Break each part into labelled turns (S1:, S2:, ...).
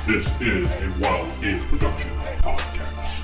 S1: This is a Wild Games Production podcast.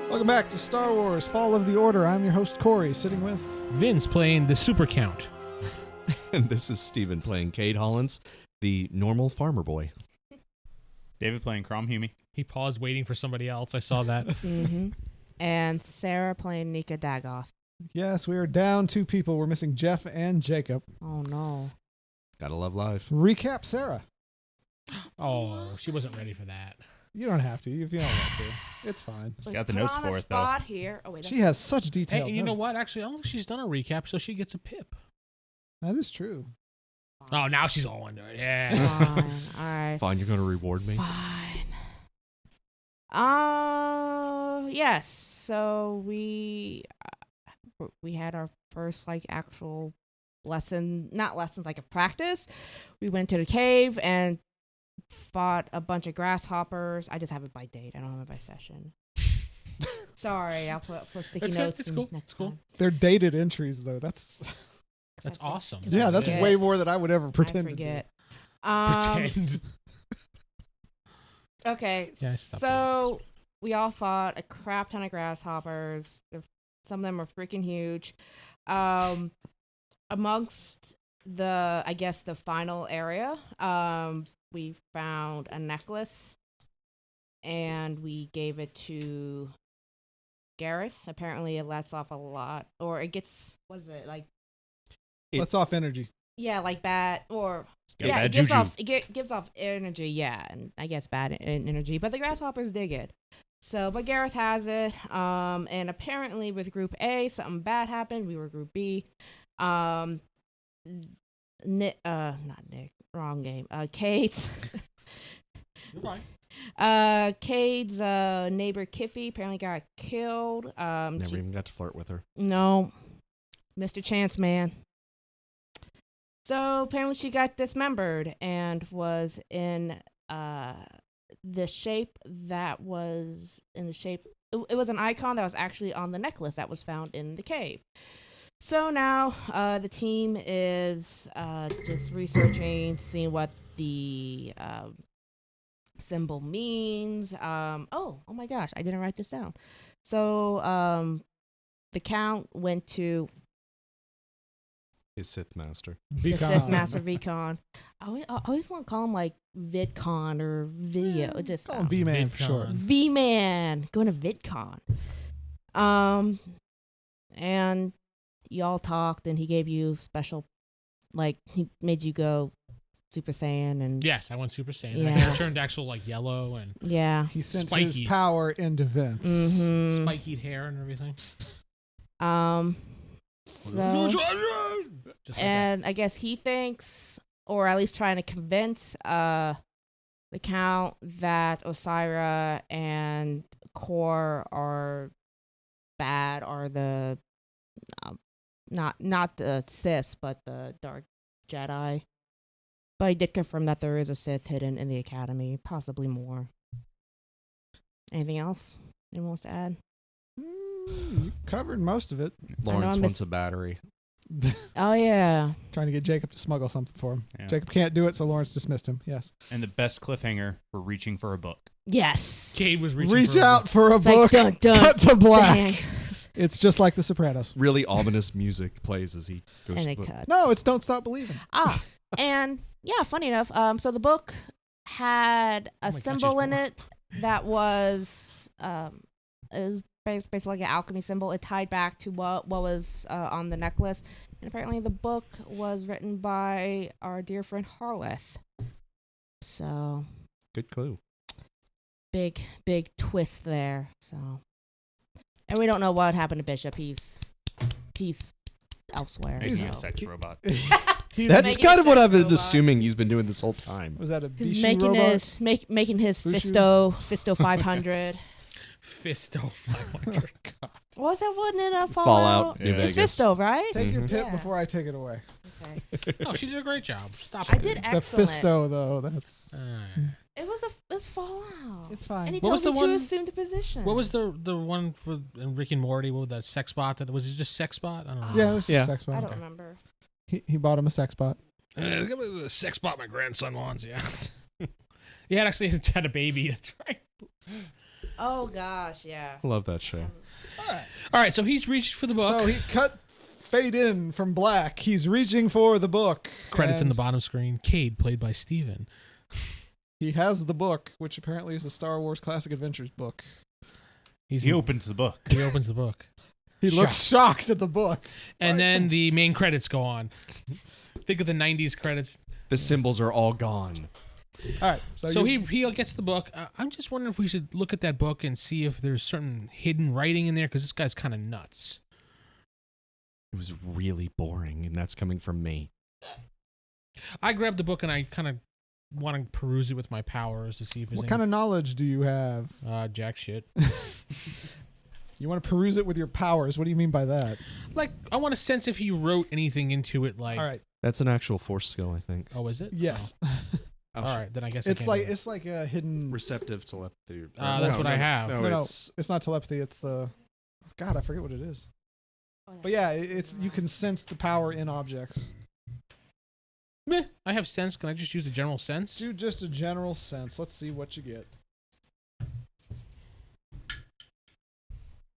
S2: Welcome back to Star Wars Fall of the Order. I'm your host, Corey, sitting with...
S3: Vince playing the Super Count.
S4: And this is Steven playing Cade Hollins, the normal farmer boy.
S5: David playing Krom, Humey.
S3: He paused waiting for somebody else. I saw that.
S6: Mm-hmm. And Sarah playing Nika Daggoth.
S2: Yes, we are down 2 people. We're missing Jeff and Jacob.
S6: Oh, no.
S4: Gotta love life.
S2: Recap Sarah.
S3: Oh, she wasn't ready for that.
S2: You don't have to if you don't want to. It's fine.
S5: Got the notes for it, though.
S6: Here. Oh, wait,
S2: She has such
S3: Hey,
S2: detailed
S3: and you know
S2: notes.
S3: what? Actually, I don't think she's done a recap, so she gets a pip.
S2: That is true.
S3: Oh, now she's all into it. Yeah.
S6: Fine. All right.
S4: Fine, you're gonna reward me?
S6: Fine. Yes. So we had our first actual lesson, not lessons, like a practice. We went to the cave and fought a bunch of grasshoppers. I just have it by date. I don't have it by session. Sorry, I'll put sticky notes.
S3: It's cool.
S6: Next
S3: It's cool.
S6: time.
S2: They're dated entries, though. That's
S3: awesome.
S2: yeah, that's
S6: forget.
S2: way more than I would ever pretend
S6: I
S2: to do.
S6: forget.
S3: Pretend.
S6: Okay,
S3: Yeah, I stopped
S6: so we all fought a crap ton of grasshoppers. Some of them are freaking huge. Amongst the final area, we found a necklace, and we gave it to Gareth. Apparently, it lets off a lot, or it gets, what is it,
S2: Let's off energy.
S6: yeah, like bad, or
S5: Got
S6: yeah,
S5: bad
S6: it gives
S5: juju.
S6: off gives off energy, yeah, and I guess bad energy, but the grasshoppers dig it. So, but Gareth has it, and apparently with Group A, something bad happened. We were Group B. Not Nick, wrong game. Cade's,
S3: You're fine.
S6: Cade's neighbor Kiffy apparently got killed.
S4: Never even got to flirt with her.
S6: No, Mr. Chance Man. So apparently she got dismembered and was in the shape that was in the shape. It was an icon that was actually on the necklace that was found in the cave. So now the team is just researching, seeing what the symbol means. Oh my gosh, I didn't write this down. So the Count went to
S4: His Sith Master.
S6: the Sith Master Vee-com. I always want to call him VidCon or video.
S2: Yeah,
S6: Just
S2: call him V-Man for
S3: VidCon.
S2: short.
S6: V-Man going to VidCon. And y'all talked, and he gave you special, he made you go Super Saiyan, and
S3: Yes, I went Super Saiyan.
S6: Yeah.
S3: I turned actual yellow and
S6: yeah.
S2: He sent
S3: Spiky.
S2: his power into Vince.
S6: Mm-hmm.
S3: spiky hair and everything.
S6: So,
S3: Just
S6: and I guess he thinks, or at least trying to convince the Count that Osira and Kor are bad, or the not the Sith, but the Dark Jedi. But he did confirm that there is a Sith hidden in the Academy, possibly more. Anything else anyone wants to add?
S2: You covered most of it.
S4: Lawrence
S6: I
S4: wants
S6: miss-
S4: a battery.
S6: Oh, yeah.
S2: Trying to get Jacob to smuggle something for him.
S5: Yeah.
S2: Jacob can't do it, so Lawrence dismissed him. Yes.
S5: And the best cliffhanger, we're reaching for a book.
S6: Yes.
S3: Cade was reaching
S2: Reach
S3: for
S2: out for a
S6: It's
S2: book.
S6: dun, dun,
S2: Cut to black.
S6: dang.
S2: It's just like The Sopranos.
S4: Really ominous music plays as he goes
S6: And
S4: to
S6: it
S4: the-
S6: cuts.
S2: No, it's Don't Stop Believing.
S6: And yeah, funny enough, so the book had a
S3: Oh my God,
S6: symbol
S3: she's
S6: in
S3: poor.
S6: it that was it was basically like an alchemy symbol. It tied back to what was on the necklace, and apparently the book was written by our dear friend Harleth. So
S4: Good clue.
S6: big twist there. So, and we don't know what happened to Bishop. He's elsewhere.
S5: Making a
S6: so.
S5: sex robot.
S4: That's
S6: making
S4: kind
S6: a
S4: of what
S6: sex
S4: I've been
S6: robot.
S4: assuming he's been doing this whole time.
S2: Was that a
S6: He's
S2: Bishu
S6: making
S2: robot?
S6: his making his
S2: Bushu?
S6: Fisto 500.
S3: Fisto 500.
S6: What was that one in a
S4: Fallout, New
S5: Yeah.
S6: It's
S4: Vegas.
S6: Fisto, right?
S2: Take your
S4: Mhm.
S2: pip
S6: Yeah.
S2: before I take it away.
S6: Okay.
S3: Oh, she did a great job. Stop
S6: I
S3: it.
S6: did
S2: The
S6: excellent.
S2: Fisto, though, that's
S6: It was Fallout.
S2: it's fine.
S6: And he
S3: What was
S6: told me
S3: the
S6: to
S3: one-
S6: assume the position.
S3: What was the one for in Rick and Morty? What was that sex bot? That was it just sex bot? I don't know.
S2: Yeah, it was
S4: Yeah.
S2: a sex
S6: I
S2: bot.
S6: don't remember.
S2: He bought him a sex bot.
S3: Give me the sex bot my grandson wants. Yeah. He had actually had a baby. That's right.
S6: Oh gosh, yeah.
S4: Love that show.
S3: All right, so he's reaching for the book.
S2: So he cut fade in from black. He's reaching for the book.
S3: Credits in the
S2: and
S3: bottom screen. Cade, played by Steven.
S2: He has the book, which apparently is the Star Wars Classic Adventures book.
S5: He opens the book.
S3: He opens the book.
S2: He looks shocked at the book.
S3: And then the main credits go on. Think of the 90s credits.
S4: The symbols are all gone.
S2: All right.
S3: So
S2: you-
S3: he gets the book. I'm just wondering if we should look at that book and see if there's certain hidden writing in there, because this guy's kind of nuts.
S4: It was really boring, and that's coming from me.
S3: I grabbed the book and I kind of want to peruse it with my powers to see if there's
S2: What kind of knowledge do you have?
S3: jack shit.
S2: You want to peruse it with your powers. What do you mean by that?
S3: Like, I want to sense if he wrote anything into it. Like,
S2: All right.
S4: That's an actual force skill, I think.
S3: Oh, is it?
S2: Yes.
S3: Oh. All right, then I guess I
S2: It's
S3: can't
S2: like
S3: do that.
S2: it's like a hidden.
S4: Receptive telepathy.
S3: That's what I have.
S4: No,
S2: No,
S4: it's
S2: it's not telepathy. It's the. God, I forget what it is.
S6: Oh,
S2: But yeah, it's you can sense the power in objects.
S3: Meh, I have sense. Can I just use the general sense?
S2: Do just a general sense. Let's see what you get.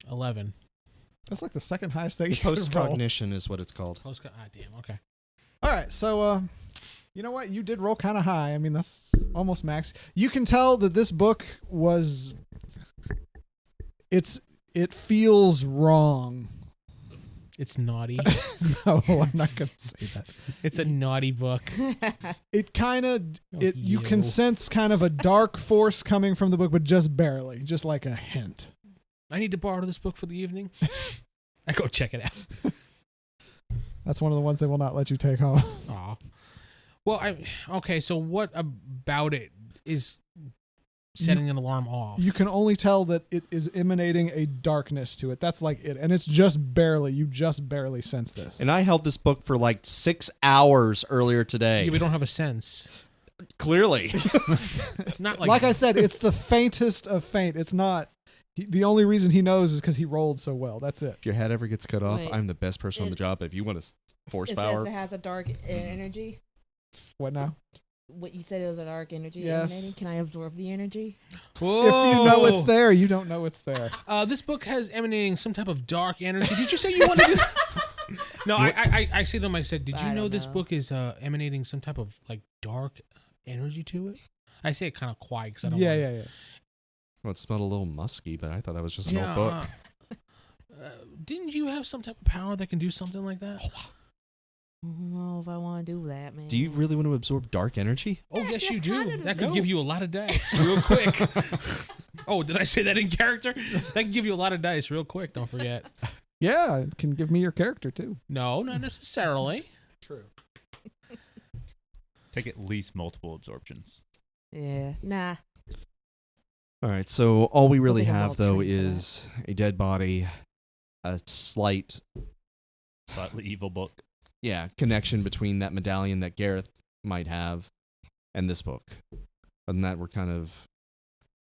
S3: 11.
S2: That's like the second highest thing you could roll.
S4: post-cognition is what it's called.
S3: Damn, okay.
S2: All right, so you know what? You did roll kind of high. I mean, that's almost max. You can tell that this book was. It feels wrong.
S3: It's naughty.
S2: No, I'm not gonna say that.
S3: It's a naughty book.
S2: It kind of
S3: Oh,
S2: you can
S3: you.
S2: sense kind of a dark force coming from the book, but just barely, just like a hint.
S3: I need to borrow this book for the evening. I go check it out.
S2: That's one of the ones they will not let you take home.
S3: Aw. Well, okay, so what about it is setting an alarm off?
S2: You can only tell that it is emanating a darkness to it. That's like it, and it's just barely. You just barely sense this.
S4: And I held this book for like 6 hours earlier today.
S3: Yeah, we don't have a sense.
S4: Clearly.
S3: Not
S2: like I said, it's the faintest of faint. It's not. The only reason he knows is because he rolled so well. That's it.
S4: If your head ever gets cut off,
S6: Wait.
S4: I'm the best person on the job. If you want to force
S6: It
S4: power,
S6: says it has a dark energy.
S2: What now?
S6: What you said, it was a dark energy
S2: Yes.
S6: emanating. Can I absorb the energy?
S3: Whoa.
S2: If you know it's there, you don't know it's there.
S3: This book has emanating some type of dark energy. Did you say you wanted to? No, I say to them. I said, did you
S6: I
S3: know
S6: don't
S3: this
S6: know.
S3: book is emanating some type of like dark energy to it? I say it kind of quiet because I don't.
S2: Yeah,
S3: want
S2: yeah, yeah.
S4: well, it smelled a little musky, but I thought that was just an old book.
S3: Didn't you have some type of power that can do something like that?
S6: I don't know if I want to do that, man.
S4: Do you really want to absorb dark energy?
S3: Oh,
S6: Yes,
S3: yes, you
S6: that's
S3: do.
S6: kind of
S3: That
S6: the-
S3: could give you a lot of dice real quick. Oh, did I say that in character? That can give you a lot of dice real quick. Don't forget.
S2: Yeah, it can give me your character too.
S3: No, not necessarily.
S2: True.
S5: Take at least multiple absorptions.
S6: Yeah, nah.
S4: All right, so all we really
S6: think I'm
S4: have,
S6: well
S4: though,
S6: trained for
S4: is a dead body, a slight,
S5: Slightly evil book.
S4: connection between that medallion that Gareth might have and this book. Other than that, we're kind of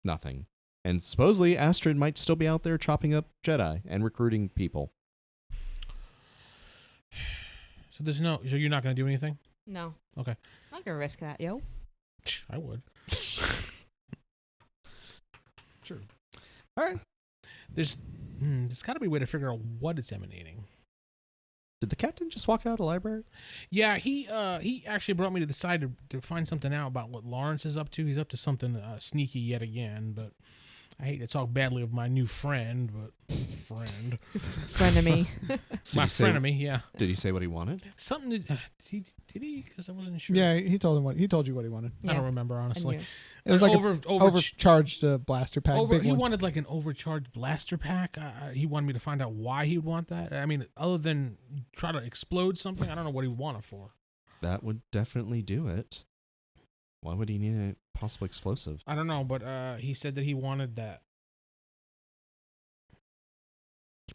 S4: nothing. And supposedly, Astrid might still be out there chopping up Jedi and recruiting people.
S3: So So you're not going to do anything?
S6: No.
S3: Okay.
S6: I'm not gonna risk that, yo.
S3: I would.
S2: True. All right.
S3: There's got to be a way to figure out what it's emanating.
S4: Did the captain just walk out of the library?
S3: Yeah, he actually brought me to the side to find something out about what Lawrence is up to. He's up to something sneaky yet again, but I hate to talk badly of my new friend, but
S6: Frenemy.
S3: my frenemy, yeah.
S4: Did he say what he wanted?
S3: Something did he? Because I wasn't sure.
S2: Yeah, he told you what he wanted.
S3: I don't remember honestly.
S2: It was like
S3: overcharged
S2: overcharged blaster pack. Big
S3: he
S2: one.
S3: wanted like an overcharged blaster pack. He wanted me to find out why he would want that. I mean, other than try to explode something, I don't know what he would want it for.
S4: That would definitely do it. Why would he need a possible explosive?
S3: I don't know, but he said that he wanted that.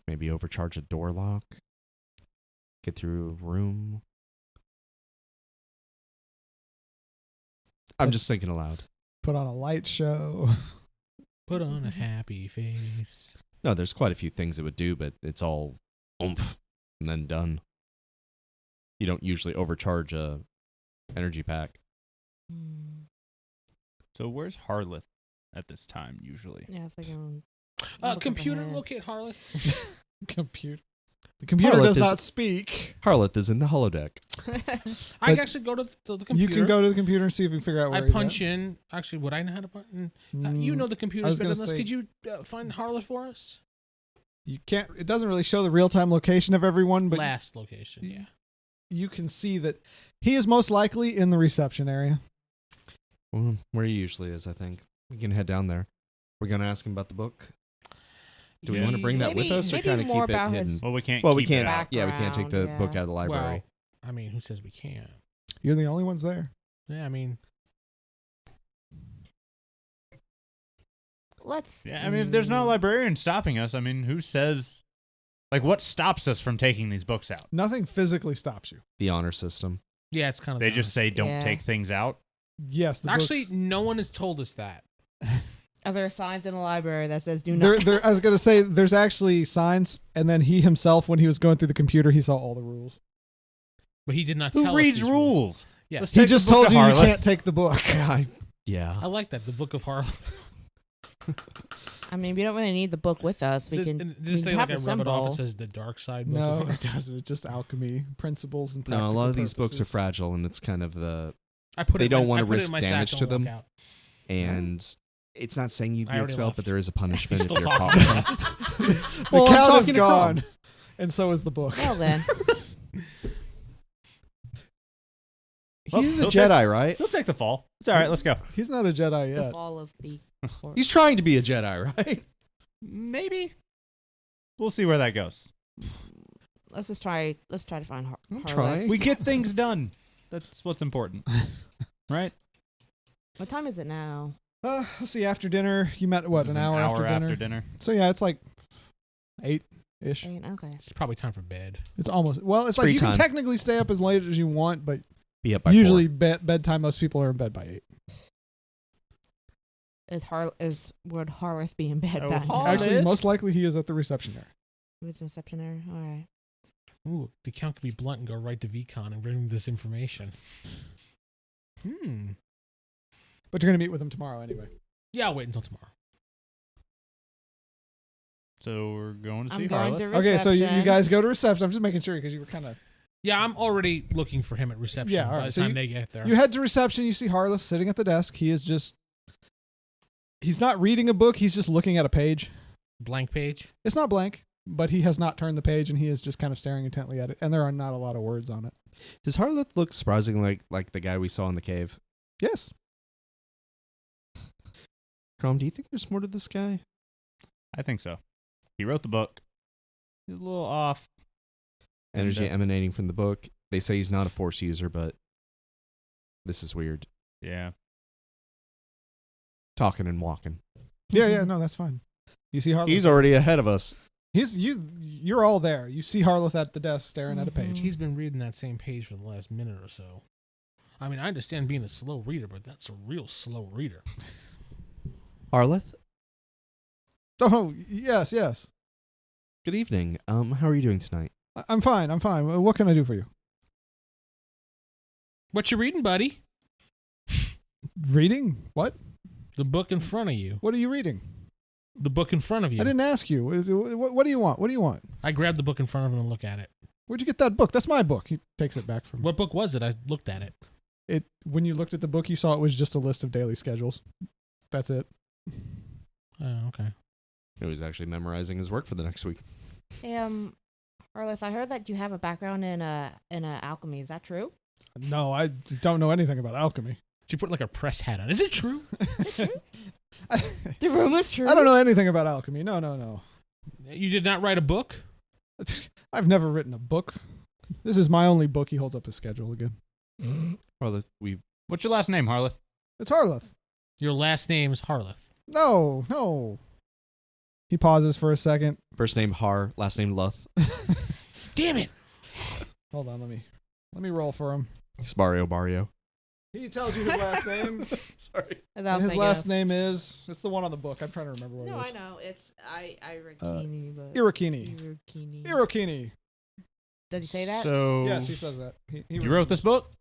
S4: Maybe overcharge a door lock. Get through a room. I'm just thinking aloud.
S2: Put on a light show.
S3: Put on a happy face.
S4: No, there's quite a few things it would do, but it's all oomph and then done. You don't usually overcharge a energy pack.
S5: So where's Harleth at this time usually?
S6: Yeah, it's like
S3: Computer, locate Harleth.
S2: Computer. The computer
S4: Harleth
S2: does
S4: is-
S2: not speak.
S4: Harleth is in the holodeck.
S3: I can
S2: But
S3: actually go to the computer.
S2: You can go to the computer and see if you can figure out where
S3: I
S2: he's
S3: punch
S2: at.
S3: in. Actually, would I know how to punch? You
S2: Mm,
S3: know the
S2: I
S3: computer's
S2: was
S3: better
S2: gonna
S3: than us.
S2: say-
S3: Could you find Harleth for us?
S2: You can't. It doesn't really show the real time location of everyone, but
S3: Last location, yeah.
S2: you can see that he is most likely in the reception area.
S4: Well, where he usually is, I think. We can head down there. We're going to ask him about the book. Do we want to bring that with us or
S6: maybe
S4: kind of
S6: more
S4: keep it
S6: about
S4: hidden?
S6: his-
S5: Well, we can't.
S4: Well, we
S5: keep it
S4: can't.
S5: out.
S4: Yeah, we can't take the
S6: Background,
S4: book
S6: yeah.
S4: out of the library.
S3: Well, I mean, who says we can't?
S2: You're the only ones there.
S3: Yeah, I mean,
S6: Let's.
S5: Yeah, I mean, if there's no librarian stopping us, I mean, who says? Like, what stops us from taking these books out?
S2: Nothing physically stops you.
S4: The honor system.
S3: yeah, it's kind of.
S5: They just say don't
S6: Yeah.
S5: take things out.
S2: Yes, the
S3: Actually,
S2: books-
S3: no one has told us that.
S6: Are there signs in the library that says do
S2: There,
S6: not?
S2: there, I was gonna say there's actually signs, and then he himself, when he was going through the computer, he saw all the rules.
S3: But he did not
S5: Who
S3: tell
S5: reads
S3: us these
S5: rules?
S3: Yeah.
S5: Let's
S2: He
S5: take the
S2: just
S5: book
S2: told
S5: to
S2: you you
S5: Harleth.
S2: can't take the book.
S4: Yeah.
S3: I like that. The Book of Harleth.
S6: I mean, we don't really need the book with us. We
S3: Did
S6: can.
S3: it
S6: we
S3: say
S6: have
S3: like I
S6: the
S3: rub it off?
S6: symbol.
S3: It says the dark side. Book
S2: No,
S3: of
S2: it
S3: Harleth.
S2: doesn't. It's just alchemy principles and
S4: No, a
S2: practical
S4: lot of these books are
S2: purposes.
S4: fragile, and it's kind of the
S3: I put
S4: They
S3: it in my-
S4: don't wanna
S3: I put it in
S4: risk
S3: my sack,
S4: damage
S3: don't
S4: to them.
S3: walk out.
S4: and it's not saying you'd
S3: I
S4: be
S3: already
S4: expelled,
S3: left.
S4: but there is a punishment if
S3: Still
S4: you're
S3: talking.
S4: caught.
S2: The
S4: Well, I'm
S2: count is
S4: talking to Krom.
S2: gone, and so is the book.
S6: Well then,
S4: He's a
S5: he'll take-
S4: Jedi, right?
S5: He'll take the fall. It's all right. Let's go.
S2: He's not a Jedi
S6: the
S2: yet.
S6: fall of the.
S4: He's trying to be a Jedi, right?
S5: Maybe. We'll see where that goes.
S6: Let's just try. Let's try to find
S4: I'm
S6: Harleth.
S4: trying.
S5: We get things done. That's what's important, right?
S6: What time is it now?
S2: Let's see. After dinner, you met
S5: It
S2: what
S5: was
S2: an hour after dinner. So yeah, it's like 8-ish.
S6: Okay.
S3: It's probably time for bed.
S2: It's almost it's like
S4: free
S2: you
S4: time.
S2: can technically stay up as late as you want, but
S4: Be up by
S2: usually
S4: 4.
S2: bedtime. Most people are in bed by 8.
S6: Would Harleth be in bed
S5: Oh,
S6: by now?
S5: Harleth.
S2: Actually, most likely he is at the reception area.
S6: With reception area. All right.
S3: Ooh, the count could be blunt and go right to Vee-com and bring him this information.
S2: But you're gonna meet with him tomorrow anyway.
S3: Yeah, I'll wait until tomorrow.
S5: So we're going to see
S6: I'm going
S5: Harleth.
S6: to
S2: Okay, so you
S6: reception.
S2: guys go to reception. I'm just making sure because you were kind of.
S3: Yeah, I'm already looking for him at reception
S2: Yeah, all
S3: by
S2: right,
S3: the
S2: so
S3: time they get there.
S2: You head to reception. You see Harleth sitting at the desk. He is just. He's not reading a book. He's just looking at a page.
S3: Blank page.
S2: It's not blank, but he has not turned the page, and he is just kind of staring intently at it. And there are not a lot of words on it.
S4: Does Harleth look surprisingly like the guy we saw in the cave?
S2: Yes.
S4: Krom, do you think there's more to this guy?
S5: I think so. He wrote the book. He's a little off.
S4: Energy
S5: And,
S4: emanating from the book. They say he's not a Force user, but this is weird.
S5: Yeah.
S4: Talking and walking.
S2: Yeah. No, that's fine. You see Harleth.
S4: He's already ahead of us.
S2: You're all there. You see Harleth at the desk staring at a page.
S6: Mhm.
S3: He's been reading that same page for the last minute or so. I mean, I understand being a slow reader, but that's a real slow reader.
S4: Harleth,
S2: Oh, yes.
S4: good evening. How are you doing tonight?
S2: I'm fine. What can I do for you?
S3: What you reading, buddy?
S2: Reading? What?
S3: The book in front of you.
S2: What are you reading?
S3: The book in front of you.
S2: I didn't ask you. What do you want? What do you want?
S3: I grab the book in front of him and look at it.
S2: Where'd you get that book? That's my book. He takes it back from
S3: What book was it? I looked at it.
S2: it. When you looked at the book, you saw it was just a list of daily schedules. That's it.
S3: Oh, okay.
S4: He was actually memorizing his work for the next week.
S6: Hey, Harleth, I heard that you have a background in alchemy. Is that true?
S2: No, I don't know anything about alchemy.
S3: She put like a press hat on. Is it true?
S6: The rumor's true.
S2: I don't know anything about alchemy. No.
S3: You did not write a book?
S2: I've never written a book. This is my only book. He holds up his schedule again.
S4: Well, we've
S5: What's your last name, Harleth?
S2: It's Harleth.
S3: Your last name is Harleth.
S2: No. He pauses for a second.
S4: first name Har, last name Luth.
S3: Damn it!
S2: Hold on, let me roll for him.
S4: Sparrio Barrio.
S2: He tells you his last name.
S4: Sorry.
S6: As I was
S2: And his
S6: thinking
S2: last
S6: of.
S2: name is. It's the one on the book. I'm trying to remember what
S6: No,
S2: it
S6: I
S2: is.
S6: know. It's Irakini, but
S2: Irakini.
S6: Irakini.
S2: Irokini.
S6: Did he say that?
S5: So
S2: Yes, he says that. He
S5: you wrote this book?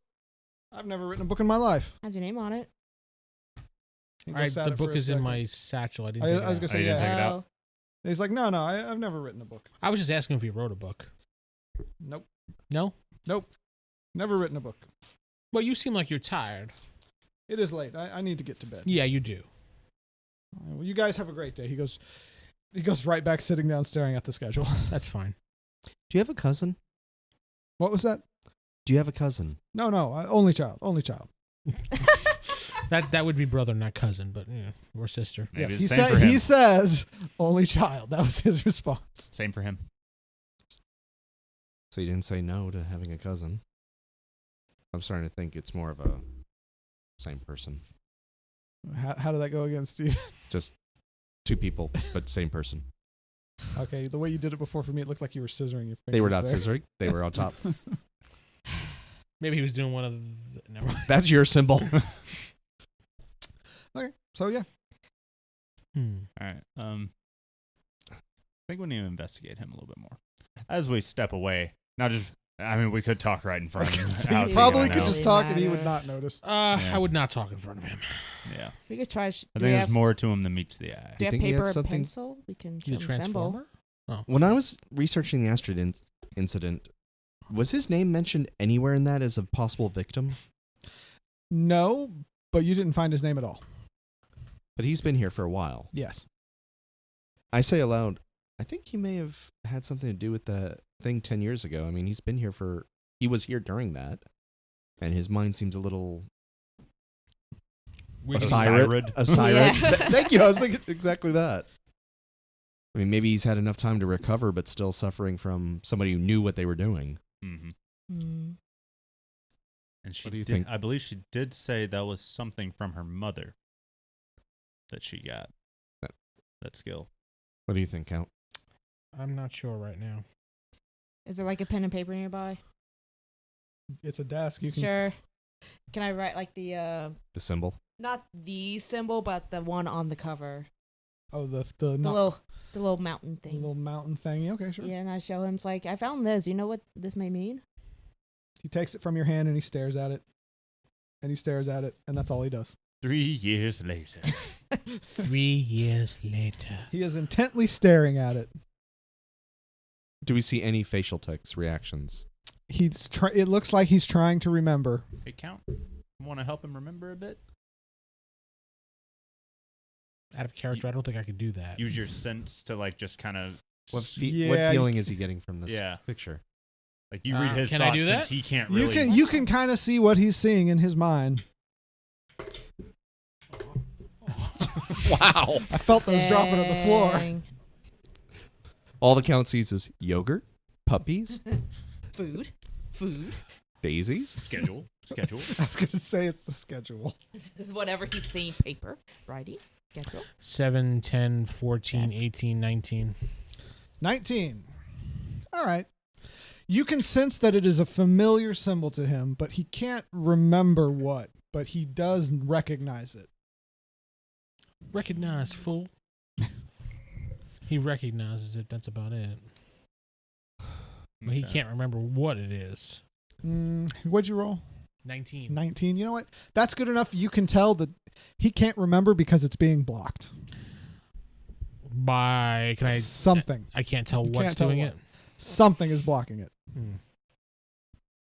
S2: I've never written a book in my life.
S6: Has your name on it?
S2: He
S3: All right,
S2: looks at
S3: the
S2: it for
S3: book
S2: a
S3: is in
S2: second.
S3: my satchel. I didn't.
S2: I
S3: take it
S2: was
S3: out.
S2: gonna say
S5: you didn't take it out?
S6: Oh.
S2: He's like, no, I've never written a book.
S3: I was just asking if you wrote a book.
S2: Nope,
S3: No?
S2: never written a book.
S3: Well, you seem like you're tired.
S2: It is late. I need to get to bed.
S3: Yeah, you do.
S2: Well, you guys have a great day. He goes right back sitting down staring at the schedule.
S3: That's fine.
S4: Do you have a cousin?
S2: What was that?
S4: Do you have a cousin?
S2: No, only child.
S3: That would be brother, not cousin, but yeah, or sister.
S5: Maybe
S2: Yes,
S5: it's same for him.
S2: he says only child. That was his response.
S5: Same for him.
S4: So you didn't say no to having a cousin. I'm starting to think it's more of a same person.
S2: How did that go again, Steve?
S4: Just two people, but same person.
S2: Okay, the way you did it before for me, it looked like you were scissoring your fingers.
S4: They were not
S2: there.
S4: scissoring. They were on top.
S3: Maybe he was doing one of the... Never mind.
S4: That's your symbol.
S2: Okay, so yeah.
S5: All right. I think we need to investigate him a little bit more. As we step away, not just. I mean, we could talk right in front of him.
S2: You
S5: How's he
S2: probably
S5: gonna
S2: could
S5: know?
S2: just
S6: Doesn't
S2: talk and he would
S6: matter.
S2: not notice.
S3: I would not talk in front of him.
S5: Yeah.
S6: We could try.
S5: I think there's more to him than meets the eye.
S6: Do you have
S4: think he had
S6: paper and
S4: something-
S6: pencil? We can show
S3: He's a
S6: him a symbol.
S3: transformer?
S4: When I was researching the Astrid incident, was his name mentioned anywhere in that as a possible victim?
S2: No, but you didn't find his name at all.
S4: But he's been here for a while.
S2: Yes.
S4: I say aloud, I think he may have had something to do with the thing 10 years ago. I mean, he was here during that, and his mind seems a little
S5: Osira.
S4: Osira.
S6: Yeah.
S4: Thank you. I was thinking exactly that. I mean, maybe he's had enough time to recover, but still suffering from somebody who knew what they were doing.
S5: Mm-hmm.
S6: Hmm.
S5: And she
S4: What do you
S5: did,
S4: think?
S5: I believe she did say that was something from her mother that she got. That skill.
S4: What do you think, Count?
S3: I'm not sure right now.
S6: Is there like a pen and paper nearby?
S2: It's a desk. You can.
S6: Sure. Can I write like the
S4: The symbol?
S6: not the symbol, but the one on the cover,
S2: Oh, the
S6: little mountain thing.
S2: little mountain thing. Yeah, okay, sure.
S6: Yeah, and I show him. It's like, I found this. You know what this may mean?
S2: He takes it from your hand and he stares at it. And he stares at it, and that's all he does.
S5: 3 years later.
S3: 3 years later.
S2: He is intently staring at it.
S4: Do we see any facial text reactions?
S2: It looks like he's trying to remember.
S5: Hey, Count. Want to help him remember a bit?
S3: Out of character, I don't think I could do that.
S5: Use your sense to like just kind of.
S4: What
S2: Yeah,
S4: feeling is he getting from this
S5: Yeah.
S4: picture?
S5: Like you read his
S3: Can I
S5: thoughts
S3: do
S5: since
S3: that?
S5: he can't really.
S2: You can kind of see what he's seeing in his mind.
S4: Wow.
S2: I felt those dropping on the floor.
S6: Dang.
S4: All the Count sees is yogurt, puppies,
S6: Food.
S4: daisies.
S5: schedule.
S2: I was going to say it's the schedule.
S6: This is whatever he's seeing. Paper. Writing. Schedule.
S3: 7, 10, 14,
S6: Yes.
S3: 18, 19.
S2: 19. All right. You can sense that it is a familiar symbol to him, but he can't remember what, but he does recognize it.
S3: Recognized, fool. He recognizes it. That's about it. But he
S5: Okay.
S3: can't remember what it is.
S2: What'd you roll?
S3: 19.
S2: 19. You know what? That's good enough. You can tell that he can't remember because it's being blocked.
S3: By can I
S2: Something.
S3: I can't tell
S2: You
S3: what's
S2: can't tell
S3: doing
S2: what.
S3: it.
S2: Something is blocking it.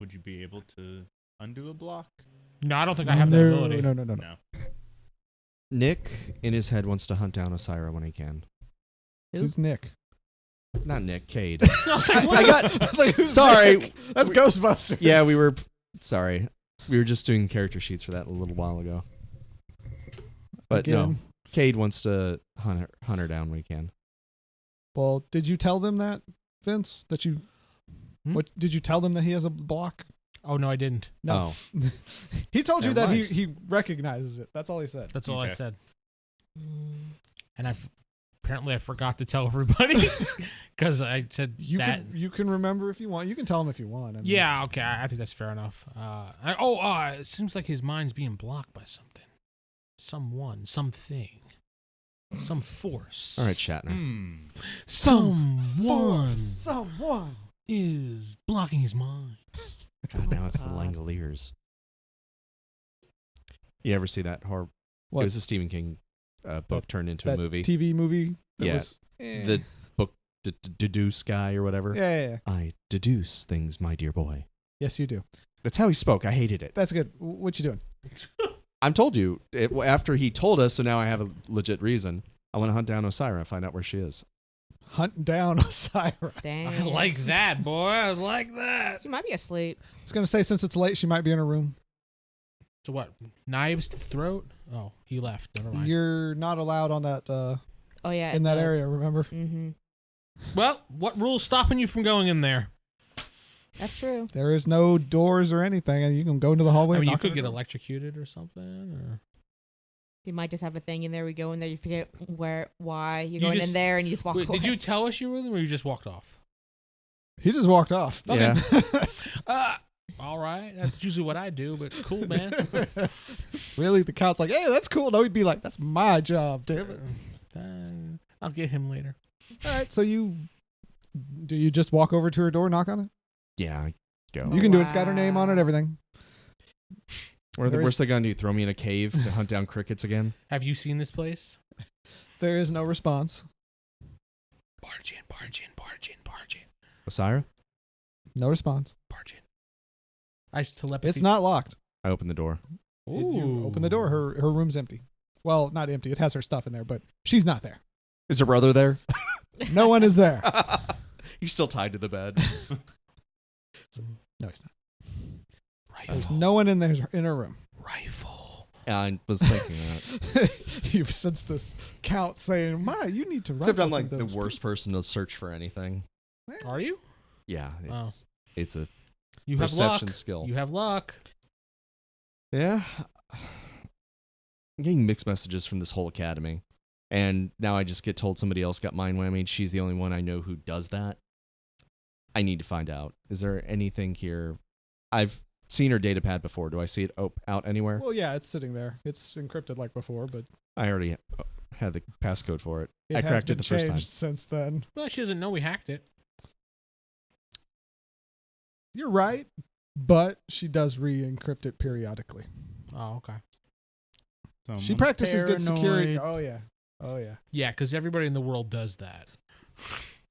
S5: Would you be able to undo a block?
S3: No, I don't think I have that ability.
S2: No.
S5: No.
S4: Nick, in his head, wants to hunt down Osira when he can.
S6: Who?
S2: Who's Nick?
S4: Not Nick, Cade.
S3: I was like, what?
S2: I was like, who's
S4: Sorry.
S2: Nick? That's Ghostbusters.
S4: Yeah, we were. Sorry. We were just doing character sheets for that a little while ago. But no,
S2: Again.
S4: Cade wants to hunt her down when he can.
S2: Well, did you tell them that, Vince? That you? What did you tell them that he has a block?
S3: Oh, no, I didn't.
S2: No.
S4: Oh.
S2: He told you
S4: Never
S2: that
S4: mind.
S2: he recognizes it. That's all he said.
S3: That's all I
S5: Okay.
S3: said. And apparently I forgot to tell everybody because I said
S2: You
S3: that.
S2: can remember if you want. You can tell him if you want. I mean,
S3: Yeah, okay. I think that's fair enough. It seems like his mind's being blocked by something. Someone, something, some force.
S4: All right, Shatner.
S3: Someone
S2: Someone.
S3: is blocking his mind.
S4: God, now it's the Langoliers. You ever see that horror?
S2: What?
S4: It was a Stephen King book turned into a
S2: That
S4: movie.
S2: TV movie. That
S4: Yeah.
S2: Was,
S4: The book, Deduce guy or whatever.
S2: yeah.
S4: I deduce things, my dear boy.
S2: Yes, you do.
S4: That's how he spoke. I hated it.
S2: That's good. What you doing?
S4: I'm told you after he told us, so now I have a legit reason. I want to hunt down Osira and find out where she is.
S2: Hunt down Osira.
S6: Dang.
S3: I like that, boy. I like that.
S6: She might be asleep.
S2: I was gonna say since it's late, she might be in her room.
S3: So what? Knives to the throat? Oh, he left. Never mind.
S2: You're not allowed on that
S6: Oh yeah.
S2: in that area. Remember?
S6: Mm-hmm.
S3: Well, what rule's stopping you from going in there?
S6: That's true.
S2: There is no doors or anything, and you can go into the hallway.
S3: I mean,
S2: and
S3: you
S2: knock
S3: could
S2: on
S3: get
S2: the door.
S3: electrocuted or something. Or
S6: You might just have a thing in there. We go in there. You forget why you're
S3: You
S6: going
S3: just-
S6: in there, and you just walk
S3: Wait,
S6: away.
S3: did you tell us you were with him, or you just walked off?
S2: He just walked off.
S4: Yeah.
S3: All right. That's usually what I do, but cool, man.
S2: Really, the count's like, hey, that's cool. No, he'd be like, that's my job, damn it.
S3: I'll get him later.
S2: All right, so do you just walk over to her door, knock on it?
S4: Yeah, I go.
S2: You can do it. It's got her name on it, everything.
S4: What are the
S2: There is-
S4: worst they gonna do? Throw me in a cave to hunt down crickets again?
S3: Have you seen this place?
S2: There is no response.
S3: Barge in, barge in, barge in, barge in,
S4: Osira?
S2: No response.
S3: barge in. I telepathy.
S2: It's not locked.
S4: I open the door.
S2: You open the door. Her room's empty. Well, not empty. It has her stuff in there, but she's not there.
S4: Is her brother there?
S2: No one is there.
S4: He's still tied to the bed.
S2: No, he's not.
S3: Rifle.
S2: There's no one in there in her room.
S3: Rifle.
S4: I was thinking that.
S2: You've sensed this count saying, "Ma, you need to."
S4: Except I'm
S2: rifle
S4: like
S2: through
S4: the
S2: those
S4: worst person to search for anything.
S3: Are you?
S4: Yeah, it's a
S3: You have
S4: perception
S3: luck.
S4: skill.
S3: You have luck.
S4: Yeah. I'm getting mixed messages from this whole academy. And now I just get told somebody else got mind whammied. She's the only one I know who does that. I need to find out. Is there anything here? I've seen her data pad before. Do I see it out anywhere?
S2: Well, yeah, it's sitting there. It's encrypted like before, but
S4: I already had the passcode for it.
S2: it
S4: I
S2: has
S4: cracked
S2: been
S4: it the first time.
S2: changed since then.
S3: Well, she doesn't know we hacked it.
S2: You're right, but she does re-encrypt it periodically.
S3: Oh, okay.
S2: She practices good security.
S5: Paranoid.
S2: Oh yeah.
S3: Yeah, because everybody in the world does that.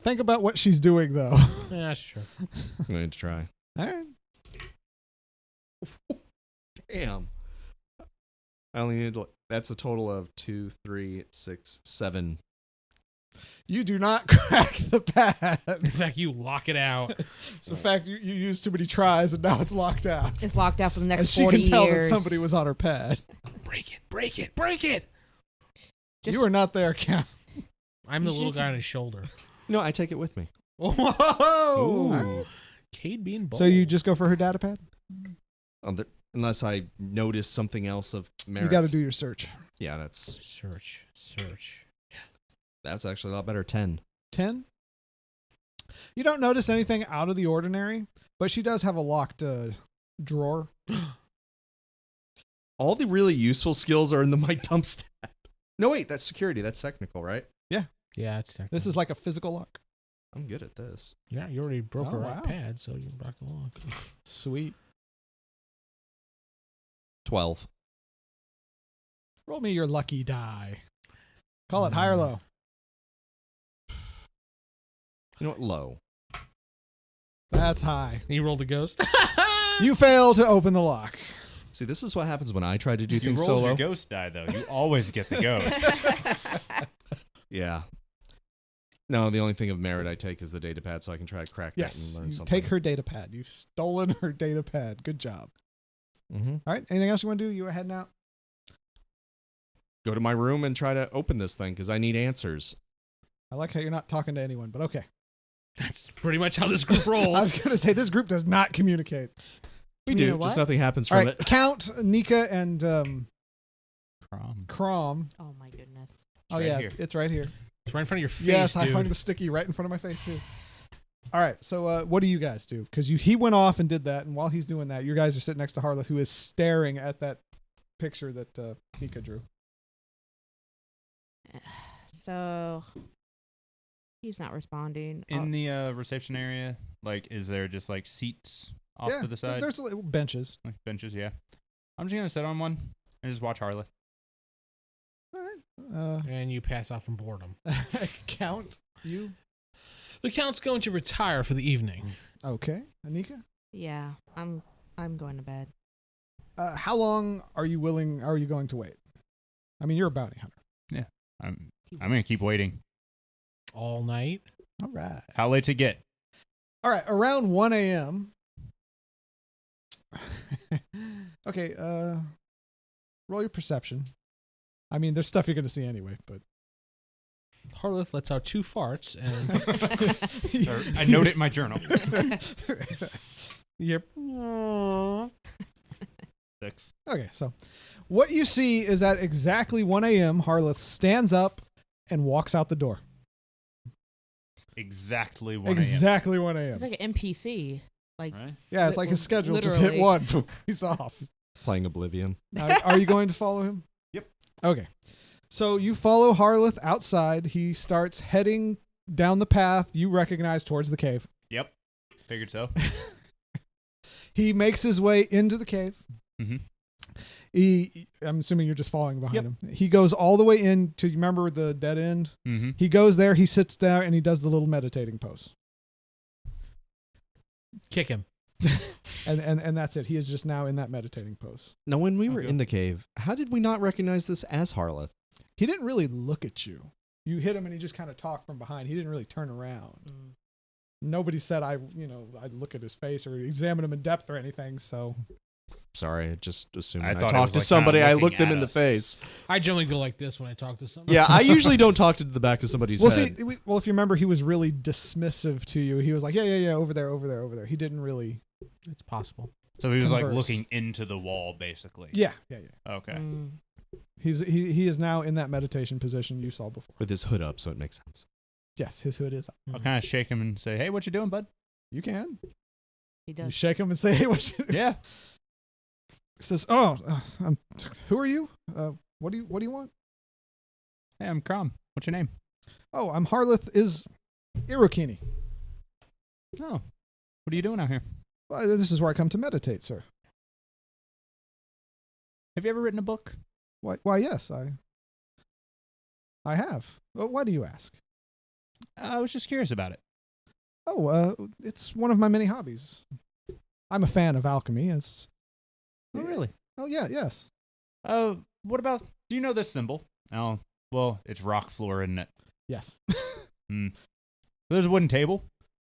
S2: Think about what she's doing though.
S3: Yeah, that's true.
S4: I'm going to try.
S2: All right.
S4: Damn. I only need, that's a total of 2, 3, 6, 7.
S2: You do not crack the pad.
S3: In fact, you lock it out.
S2: It's the fact you used too many tries and now it's locked out.
S6: It's locked out for the
S2: And
S6: next
S2: she
S6: 40
S2: can tell
S6: years.
S2: that somebody was on her pad.
S3: Break it, break it, break it.
S6: Just-
S2: You are not there, Count.
S3: I'm the
S6: You
S3: little
S6: should-
S3: guy on his shoulder.
S4: No, I take it with me.
S3: Whoa! Cade being bold.
S2: So you just go for her data pad?
S4: Unless I notice something else of merit.
S2: You got to do your search.
S4: Yeah, that's
S3: search.
S4: actually a lot better. 10.
S2: 10? You don't notice anything out of the ordinary, but she does have a locked drawer.
S4: All the really useful skills are in my dump stat. No, wait, that's security. That's technical, right?
S3: Yeah, it's technical.
S2: This is like a physical lock.
S4: I'm good at this.
S3: Yeah, you already broke
S2: Oh,
S3: her
S2: wow.
S3: iPad, so you broke the lock.
S2: Sweet.
S4: 12.
S2: Roll me your lucky die. Call it high or low.
S4: You know what? Low.
S2: That's high.
S3: You rolled a ghost.
S2: You fail to open the lock.
S4: See, this is what happens when I try to do
S5: You
S4: things
S5: rolled
S4: solo.
S5: your ghost die, though. You always get the ghost.
S4: Yeah. No, the only thing of merit I take is the data pad, so I can try to crack that and
S2: Yes,
S4: learn
S2: you
S4: something.
S2: take her data pad. You've stolen her data pad. Good job.
S4: Mm-hmm.
S2: All right. Anything else you want to do? You heading out?
S4: Go to my room and try to open this thing because I need answers.
S2: I like how you're not talking to anyone, but okay.
S3: That's pretty much how this group
S2: I was
S3: rolls.
S2: going to say this group does not communicate.
S4: We
S6: You
S4: do,
S6: know
S4: just
S6: what?
S4: nothing happens
S2: All
S4: from
S2: right.
S4: it.
S2: Count Nika and
S5: Krom.
S2: Krom.
S6: Oh my goodness.
S2: Oh,
S5: right
S2: yeah.
S5: here.
S2: It's right here.
S3: It's right in front of your face,
S2: Yes, I
S3: dude.
S2: hung the sticky right in front of my face, too. All right. So what do you guys do? Because he went off and did that. And while he's doing that, you guys are sitting next to Harleth, who is staring at that picture that Nika drew.
S6: So he's not responding.
S5: In the reception area, like, is there just like seats off
S2: yeah,
S5: to the side?
S2: there's little benches.
S5: Like benches, yeah. I'm just gonna sit on one and just watch Harleth.
S2: All right.
S3: And you pass out from boredom.
S2: Count you.
S3: The Count's going to retire for the evening.
S2: Okay. Anika?
S6: Yeah, I'm going to bed.
S2: How long are you going to wait? I mean, you're a bounty hunter.
S5: I'm gonna keep waiting.
S3: All night.
S2: All right.
S5: How late's it get?
S2: All right. Around 1 a.m. Okay. Roll your perception. I mean, there's stuff you're going to see anyway, but.
S3: Harleth lets out 2 farts and
S5: I note it in my journal.
S3: yep.
S5: 6.
S2: Okay, so what you see is at exactly 1 a.m., Harleth stands up and walks out the door.
S5: Exactly 1 a.m.
S2: Exactly 1 a.m.
S6: It's like an NPC. Like,
S5: Right?
S2: Yeah, it's like his schedule. Just hit
S6: literally.
S2: one. Boom, he's off.
S4: Playing Oblivion.
S2: Are you going to follow him?
S5: Yep.
S2: Okay. So you follow Harleth outside. He starts heading down the path you recognize towards the cave.
S5: Yep. Figured so.
S2: He makes his way into the cave.
S5: Mm-hmm.
S2: I'm assuming you're just following behind
S5: Yep.
S2: him. He goes all the way in to, you remember the dead end?
S5: Mm-hmm.
S2: He goes there, he sits down, and he does the little meditating pose.
S3: Kick him.
S2: And that's it. He is just now in that meditating pose.
S4: Now, when we were
S5: Okay.
S4: in the cave, how did we not recognize this as Harleth?
S2: He didn't really look at you. You hit him and he just kind of talked from behind. He didn't really turn around.
S6: mm.
S2: Nobody said I'd look at his face or examine him in depth or anything. So
S4: Sorry, I just assumed
S5: I
S4: when I
S5: thought it
S4: talked
S5: was,
S4: to
S5: like, kinda
S4: somebody, I
S5: looking
S4: looked them
S5: at
S4: in the
S5: us.
S4: face.
S3: I generally go like this when I talk to somebody.
S4: Yeah, I usually don't talk to the back of somebody's
S2: well,
S4: head.
S2: see, if you remember, he was really dismissive to you. He was like, yeah, over there. He didn't really.
S3: It's possible.
S5: So he was like
S2: Converse.
S5: looking into the wall, basically.
S2: Yeah.
S5: Okay.
S6: Mm.
S2: He is now in that meditation position you saw before.
S4: With his hood up, so it makes sense.
S2: Yes, his hood is up.
S5: I'll kind of shake him and say, "Hey, what you doing, bud?"
S2: You can.
S6: He
S2: You
S6: does.
S2: shake him and say, hey, what you.
S5: Yeah.
S2: He says, who are you? What do you want?
S5: Hey, I'm Krom. What's your name?
S2: Oh, I'm Harleth is Irokini.
S5: Oh, what are you doing out here?
S2: Well, this is where I come to meditate, sir.
S5: Have you ever written a book?
S2: Why, yes, I have. Well, why do you ask?
S5: I was just curious about it.
S2: Oh, it's one of my many hobbies. I'm a fan of alchemy.
S5: Oh, really?
S2: Oh, yeah, yes.
S5: What about? Do you know this symbol? Oh, well, it's rock floor, isn't it?
S2: Yes,
S5: There's a wooden table.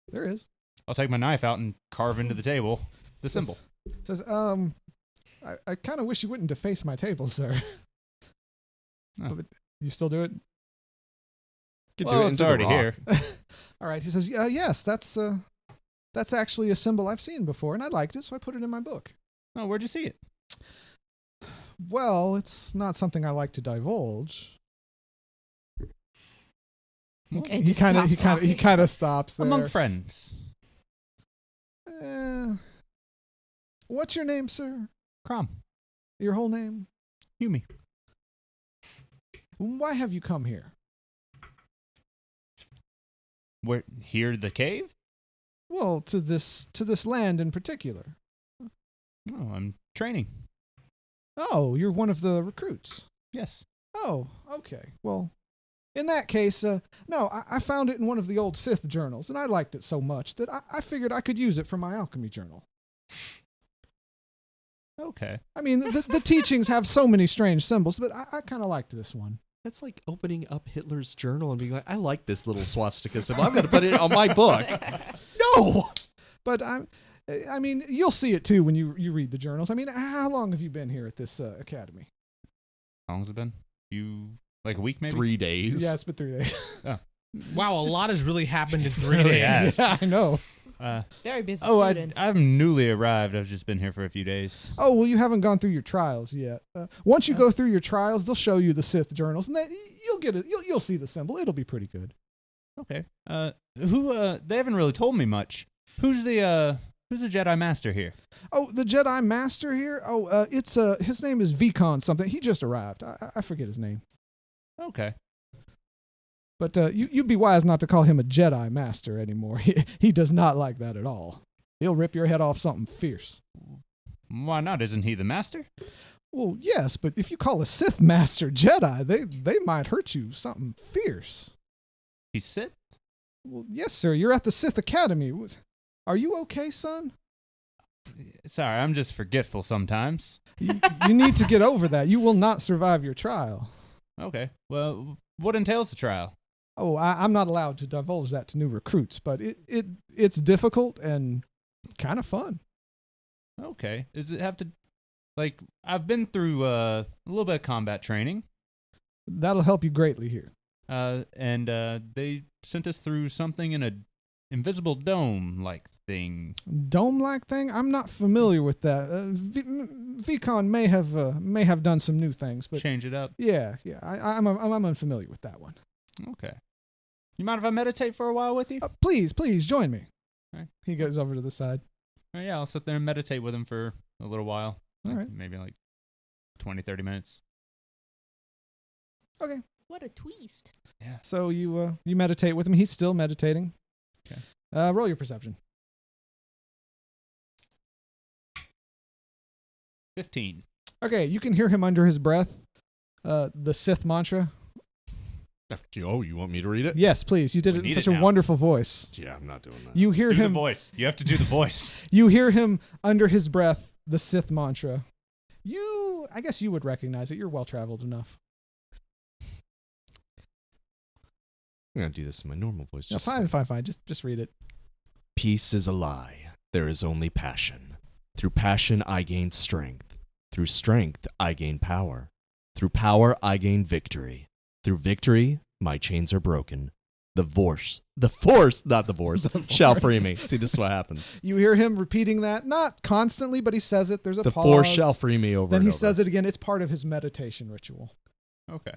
S2: there is.
S5: I'll take my knife out and carve into the table the symbol.
S2: It says, I kind of wish you wouldn't deface my table, sir.
S5: Oh.
S2: But you still do it?
S4: Could
S5: Well,
S4: do it
S5: it's
S4: into the
S5: already
S4: rock.
S5: here.
S2: All right. He says, yes, that's actually a symbol I've seen before, and I liked it, so I put it in my book.
S5: Oh, where'd you see it?
S2: Well, it's not something I like to divulge.
S6: Okay,
S2: He
S6: just
S2: kind of
S6: stop
S2: he
S6: talking.
S2: kind of stops there.
S5: Among friends.
S2: What's your name, sir?
S5: Krom.
S2: Your whole name?
S5: Humey.
S2: Why have you come here?
S5: Where? Here, the cave?
S2: Well, to this land in particular.
S5: Oh, I'm training.
S2: Oh, you're one of the recruits.
S5: Yes.
S2: Oh, okay. Well, In that case, no, I found it in one of the old Sith journals, and I liked it so much that I figured I could use it for my alchemy journal.
S5: Okay.
S2: I mean, the teachings have so many strange symbols, but I kind of liked this one.
S4: That's like opening up Hitler's journal and being like, I like this little swastika symbol. I'm going to put it on my book.
S2: No! But I mean, you'll see it too when you read the journals. I mean, how long have you been here at this academy?
S5: How long has it been? Like a week maybe?
S4: 3 days.
S2: Yeah, it's been 3 days.
S3: Wow, a lot has really happened in 3
S5: really
S3: days.
S5: has.
S2: Yeah, I know.
S6: Very busy
S5: Oh,
S6: students.
S5: I'm newly arrived. I've just been here for a few days.
S2: Oh, well, you haven't gone through your trials yet. Once you go through your trials, they'll show you the Sith journals, and then you'll get it. You'll see the symbol. It'll be pretty good.
S5: Okay. They haven't really told me much. Who's the Jedi Master here?
S2: Oh, the Jedi Master here. Oh, it's his name is Vee-com something. He just arrived. I forget his name.
S5: Okay.
S2: But you'd be wise not to call him a Jedi Master anymore. He does not like that at all. He'll rip your head off something fierce.
S5: Why not? Isn't he the Master?
S2: Well, yes, but if you call a Sith Master Jedi, they might hurt you something fierce.
S5: He's Sith?
S2: Well, yes, sir. You're at the Sith Academy. Are you okay, son?
S5: Sorry, I'm just forgetful sometimes.
S2: You need to get over that. You will not survive your trial.
S5: Okay. Well, what entails the trial?
S2: Oh, I'm not allowed to divulge that to new recruits, but it's difficult and kind of fun.
S5: Okay. Does it have to, like, I've been through a little bit of combat training.
S2: That'll help you greatly here.
S5: And they sent us through something in a invisible dome-like thing.
S2: Dome-like thing? I'm not familiar with that. Vee-com may have done some new things, but
S5: Change it up.
S2: yeah, I'm unfamiliar with that one.
S5: Okay. You mind if I meditate for a while with you?
S2: Please join me.
S5: Right.
S2: He goes over to the side.
S5: Oh, yeah, I'll sit there and meditate with him for a little while.
S2: All
S5: Like,
S2: right.
S5: Maybe like 20, 30 minutes.
S2: Okay.
S6: What a twist.
S5: Yeah.
S2: So you meditate with him. He's still meditating.
S5: Okay.
S2: Roll your perception.
S5: 15.
S2: Okay, you can hear him under his breath. The Sith mantra.
S4: Oh, you want me to read it?
S2: Yes, please. You did
S5: We
S2: it in
S5: need
S2: such
S5: it
S2: a
S5: now.
S2: wonderful voice.
S4: Yeah, I'm not doing that.
S2: You hear
S5: Do the
S2: him.
S5: voice. You have to do the voice.
S2: You hear him under his breath. The Sith mantra. I guess you would recognize it. You're well traveled enough.
S4: I'm going to do this in my normal voice.
S2: No, fine. Just read it.
S4: Peace is a lie. There is only passion. Through passion, I gain strength. Through strength, I gain power. Through power, I gain victory. Through victory, my chains are broken. The force, not the force, shall free me. See, this is what happens.
S2: You hear him repeating that, not constantly, but he says it. There's a
S4: The
S2: pause.
S4: force shall free me over
S2: Then
S4: and
S2: he
S4: over.
S2: says it again. It's part of his meditation ritual.
S5: Okay.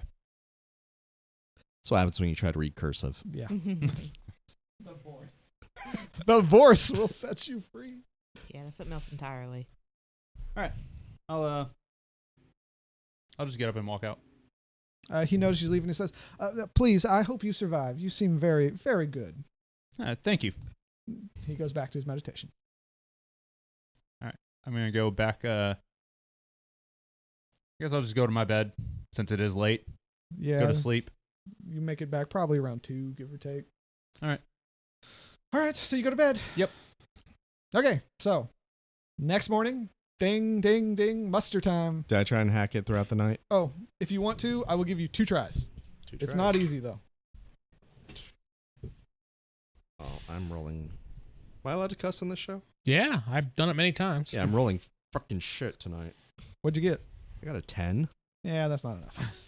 S4: That's what happens when you try to read cursive.
S2: Yeah.
S6: The force.
S2: The force will set you free.
S6: Yeah, that's something else entirely.
S5: I'll just get up and walk out.
S2: He notices you leaving. He says, please, I hope you survive. You seem very, very good.
S5: Thank you.
S2: He goes back to his meditation.
S5: I'm going to go back. I guess I'll just go to my bed since it is late.
S2: Yeah.
S5: Go to sleep.
S2: You make it back probably around 2, give or take.
S5: All right.
S2: So you go to bed.
S5: Yep.
S2: Okay, so next morning, ding, ding, ding, muster time.
S4: Did I try and hack it throughout the night?
S2: Oh, if you want to, I will give you 2 tries. It's not easy, though.
S4: Oh, I'm rolling. Am I allowed to cuss on this show?
S3: Yeah, I've done it many times.
S4: Yeah, I'm rolling fucking shit tonight.
S2: What'd you get?
S4: I got a 10.
S2: Yeah, that's not enough.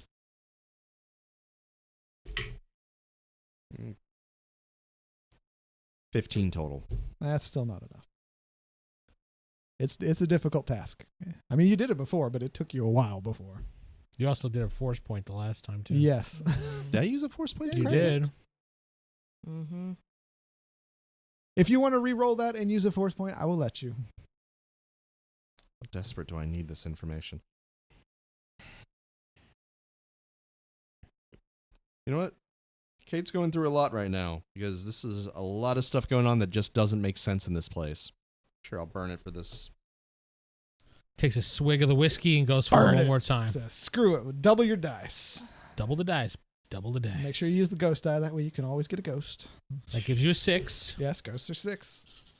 S4: 15 total.
S2: That's still not enough. It's a difficult task. I mean, you did it before, but it took you a while before.
S3: You also did a force point the last time, too.
S2: Yes.
S4: Did I use a force point?
S3: You
S2: Right.
S3: did.
S6: Mm-hmm.
S2: If you want to re-roll that and use a force point, I will let you.
S4: How desperate do I need this information? You know what? Cade's going through a lot right now because this is a lot of stuff going on that just doesn't make sense in this place. Sure, I'll burn it for this.
S3: Takes a swig of the whiskey and goes for it one more time.
S2: So, screw it. Double your dice.
S3: Double the dice. Double the dice.
S2: Make sure you use the ghost die. That way you can always get a ghost.
S3: That gives you a 6.
S2: Yes, ghosts are 6.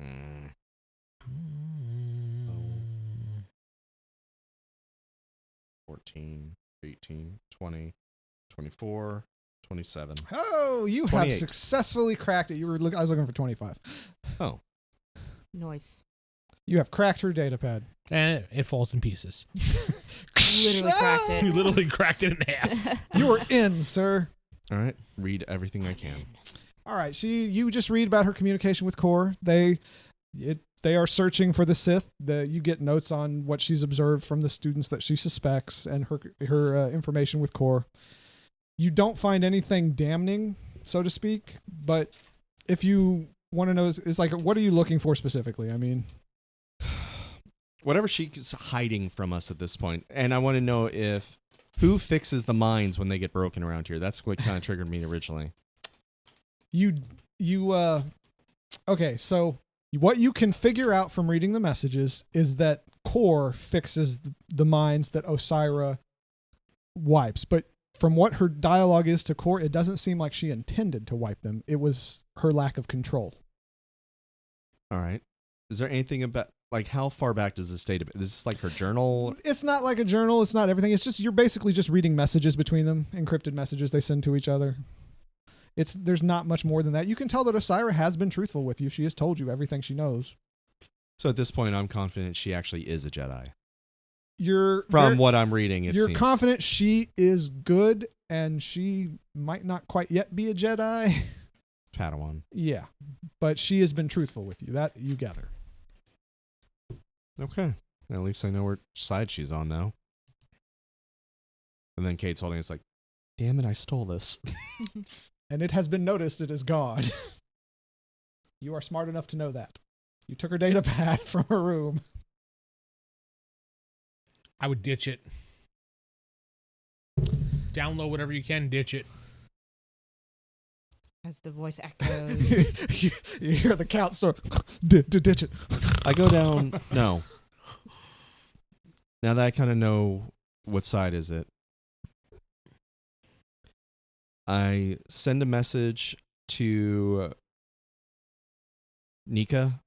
S4: Mm. 14, 18, 20, 24, 27.
S2: Oh, you have
S4: 28.
S2: successfully cracked it. I was looking for 25.
S4: Oh.
S6: Noise.
S2: You have cracked her data pad.
S3: And it falls in pieces.
S6: Literally cracked it.
S3: You literally cracked it in half.
S2: You are in, sir.
S4: All right. Read everything I can.
S2: All right. You just read about her communication with Core. They are searching for the Sith. You get notes on what she's observed from the students that she suspects and her information with Core. You don't find anything damning, so to speak, but if you want to know, it's like, what are you looking for specifically? I mean,
S4: whatever she's hiding from us at this point. And I want to know who fixes the mines when they get broken around here. That's what kind of triggered me originally.
S2: Okay, so what you can figure out from reading the messages is that Core fixes the mines that Osira wipes. But from what her dialogue is to Core, it doesn't seem like she intended to wipe them. It was her lack of control.
S4: All right. Is there anything about, like, how far back does this date? Is this like her journal?
S2: It's not like a journal. It's not everything. It's just, you're basically just reading messages between them, encrypted messages they send to each other. There's not much more than that. You can tell that Osira has been truthful with you. She has told you everything she knows.
S4: So at this point, I'm confident she actually is a Jedi.
S2: From
S4: what I'm reading, it
S2: you're
S4: seems.
S2: confident she is good, and she might not quite yet be a Jedi.
S4: Padawan.
S2: Yeah, but she has been truthful with you. That you gather.
S4: Okay. At least I know which side she's on now. And then Cade's holding it. It's like, damn it, I stole this.
S2: And it has been noticed it is gone. You are smart enough to know that. You took her data pad from her room.
S3: I would ditch it. Download whatever you can, ditch it.
S6: As the voice echoes.
S2: You hear the count start. Ditch it.
S4: I go down. No. Now that I kind of know what side is it, I send a message to Nika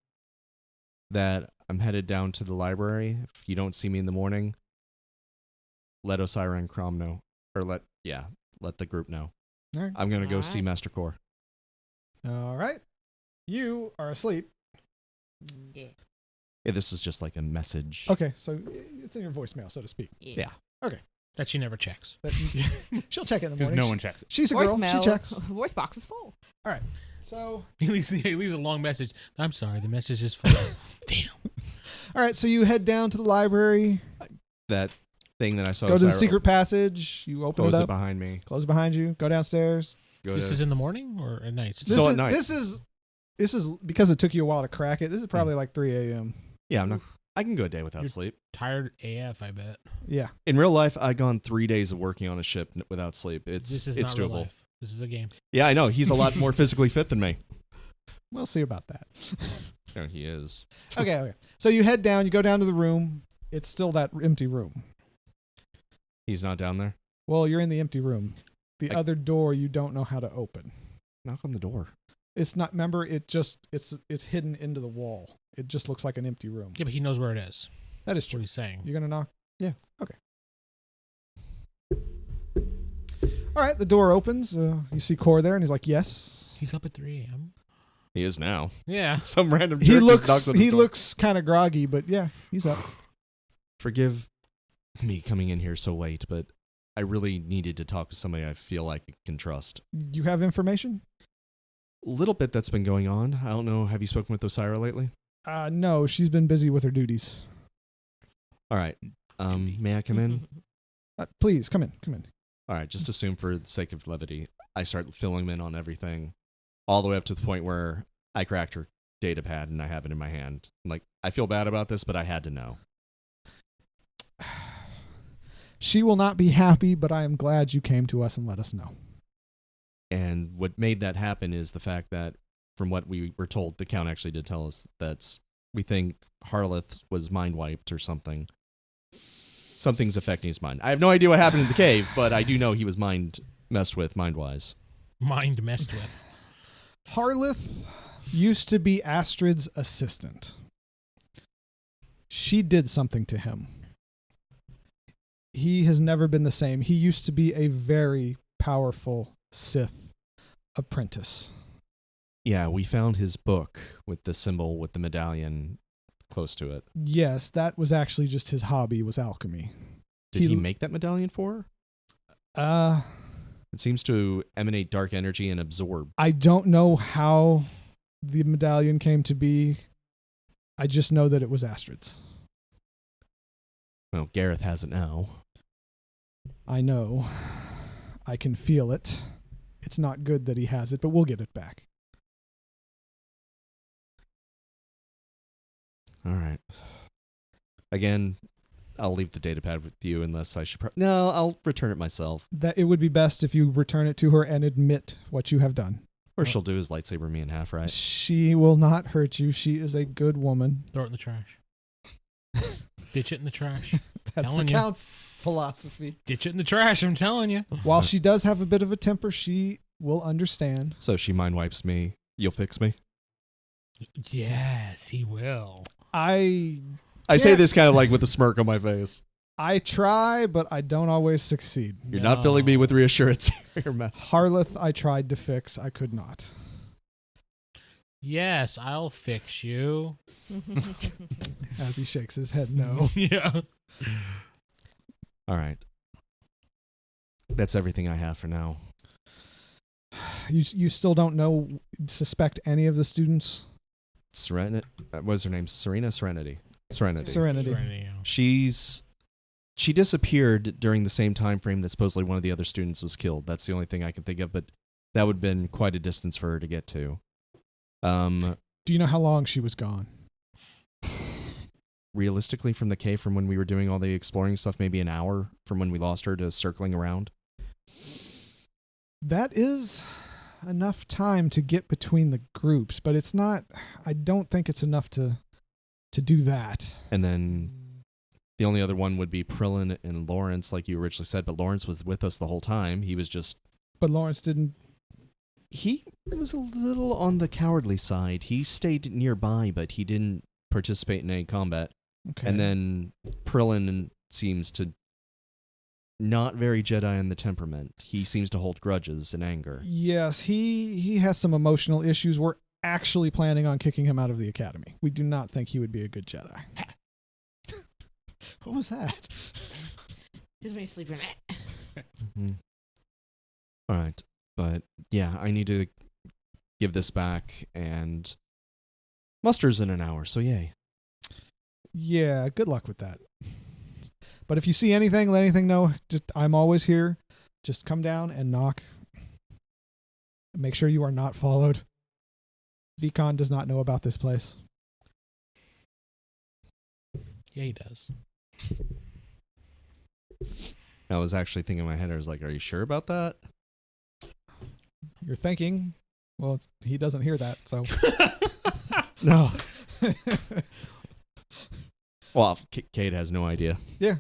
S4: that I'm headed down to the library. If you don't see me in the morning, let Osira and Krom know. Or let the group know.
S2: All right.
S4: I'm going to go
S6: All
S4: see
S6: right.
S4: Master Core.
S2: All right. You are asleep.
S6: Yeah.
S4: Yeah, this was just like a message.
S2: Okay, so it's in your voicemail, so to speak.
S4: Yeah.
S3: That she never checks.
S2: She'll check it in the
S5: Because
S2: morning.
S5: no one checks it.
S2: She's a girl.
S6: Voicemail.
S2: She checks.
S6: Voice box is full.
S2: All right. So,
S3: He leaves a long message. I'm sorry, the message is full. Damn.
S2: all right. So you head down to the library.
S4: That thing that I saw.
S2: Go to the
S4: Osira
S2: secret passage. You open
S4: close
S2: it
S4: it
S2: up.
S4: behind me.
S2: Close it behind you. Go downstairs.
S4: Go
S3: This
S4: to,
S3: is in the morning or at night?
S4: So at night.
S2: This is because it took you a while to crack it. This is probably like 3 a.m.
S4: Yeah, I'm not. I can go a day without
S3: You're-
S4: sleep.
S3: Tired AF, I bet.
S2: Yeah.
S4: In real life, I've gone 3 days of working on a ship without sleep.
S3: This
S4: It's
S3: is not real
S4: doable.
S3: life. This is a game.
S4: Yeah, I know. He's a lot more physically fit than me.
S2: We'll see about that.
S4: No, he is.
S2: Okay. So you head down. You go down to the room. It's still that empty room.
S4: He's not down there.
S2: Well, you're in the empty room. The
S4: I-
S2: other door you don't know how to open.
S4: Knock on the door.
S2: It's not. Remember, it's hidden into the wall. It just looks like an empty room.
S3: Yeah, but he knows where it is.
S2: That is
S3: That's what
S2: true.
S3: he's saying.
S2: You're gonna knock.
S4: Yeah.
S2: Okay. All right. The door opens. You see Core there, and he's like, "Yes."
S3: He's up at 3 a.m.
S4: He is now.
S3: Yeah.
S4: Some random.
S2: He
S4: jerk just knocked
S2: looks.
S4: on his
S2: He
S4: door.
S2: looks kind of groggy, but yeah, he's up.
S4: Forgive me coming in here so late, but I really needed to talk to somebody I feel like I can trust.
S2: You have information?
S4: A little bit that's been going on. I don't know. Have you spoken with Osira lately?
S2: No, she's been busy with her duties.
S4: All right. May I come in?
S2: Please come in. Come in.
S4: All right. Just assume for the sake of levity, I start filling him in on everything, all the way up to the point where I cracked her data pad and I have it in my hand. I'm like, I feel bad about this, but I had to know.
S2: She will not be happy, but I am glad you came to us and let us know.
S4: And what made that happen is the fact that, from what we were told, the Count actually did tell us that we think Harleth was mind wiped or something. Something's affecting his mind. I have no idea what happened in the cave, but I do know he was messed with mind-wise.
S3: Mind messed with.
S2: Harleth used to be Astrid's assistant. She did something to him. He has never been the same. He used to be a very powerful Sith apprentice.
S4: Yeah, we found his book with the symbol with the medallion close to it.
S2: Yes, that was actually just his hobby, was alchemy.
S4: Did he make that medallion for her? It seems to emanate dark energy and absorb.
S2: I don't know how the medallion came to be. I just know that it was Astrid's.
S4: Well, Gareth has it now.
S2: I know. I can feel it. It's not good that he has it, but we'll get it back.
S4: All right. Again, I'll leave the datapad with you unless I should... No, I'll return it myself.
S2: That it would be best if you return it to her and admit what you have done.
S4: Or she'll do his lightsaber me in half, right?
S2: She will not hurt you. She is a good woman.
S3: Throw it in the trash. Ditch it in the trash.
S2: That's
S3: Telling
S2: the
S3: you.
S2: Count's philosophy.
S3: Ditch it in the trash, I'm telling you.
S2: While she does have a bit of a temper, she will understand.
S4: So she mind wipes me. You'll fix me?
S3: Yes, he will.
S2: I
S4: say this kind of like with a smirk on my face.
S2: I try, but I don't always succeed.
S4: You're not filling me with reassurance. You're messing.
S2: Harleth, I tried to fix. I could not.
S3: Yes, I'll fix you.
S2: As he shakes his head, no.
S3: Yeah.
S4: All right. That's everything I have for now.
S2: You still don't suspect any of the students?
S4: Serenity. What was her name? Serenity.
S2: Serenity.
S3: Yeah.
S4: She disappeared during the same time frame that supposedly one of the other students was killed. That's the only thing I can think of, but that would have been quite a distance for her to get to.
S2: Do you know how long she was gone?
S4: Realistically, from the cave, from when we were doing all the exploring stuff, maybe an hour from when we lost her to circling around.
S2: That is enough time to get between the groups, but it's not. I don't think it's enough to do that.
S4: And then the only other one would be Prillin and Lawrence, like you originally said, but Lawrence was with us the whole time. He was just...
S2: But Lawrence didn't...
S4: He was a little on the cowardly side. He stayed nearby, but he didn't participate in any combat.
S2: Okay.
S4: And then Prillin seems to not very Jedi in the temperament. He seems to hold grudges and anger.
S2: Yes, he has some emotional issues. We're actually planning on kicking him out of the academy. We do not think he would be a good Jedi. What was that?
S6: Just me sleeping.
S4: Mm-hmm. All right. But yeah, I need to give this back, and muster's in an hour, so yay.
S2: Yeah, good luck with that. But if you see anything, let anything know. I'm always here. Just come down and knock. Make sure you are not followed. Vee-com does not know about this place.
S3: Yeah, he does.
S4: I was actually thinking in my head, I was like, are you sure about that?
S2: You're thinking, well, he doesn't hear that, so.
S4: No. Well, Cade has no idea.
S2: Yeah.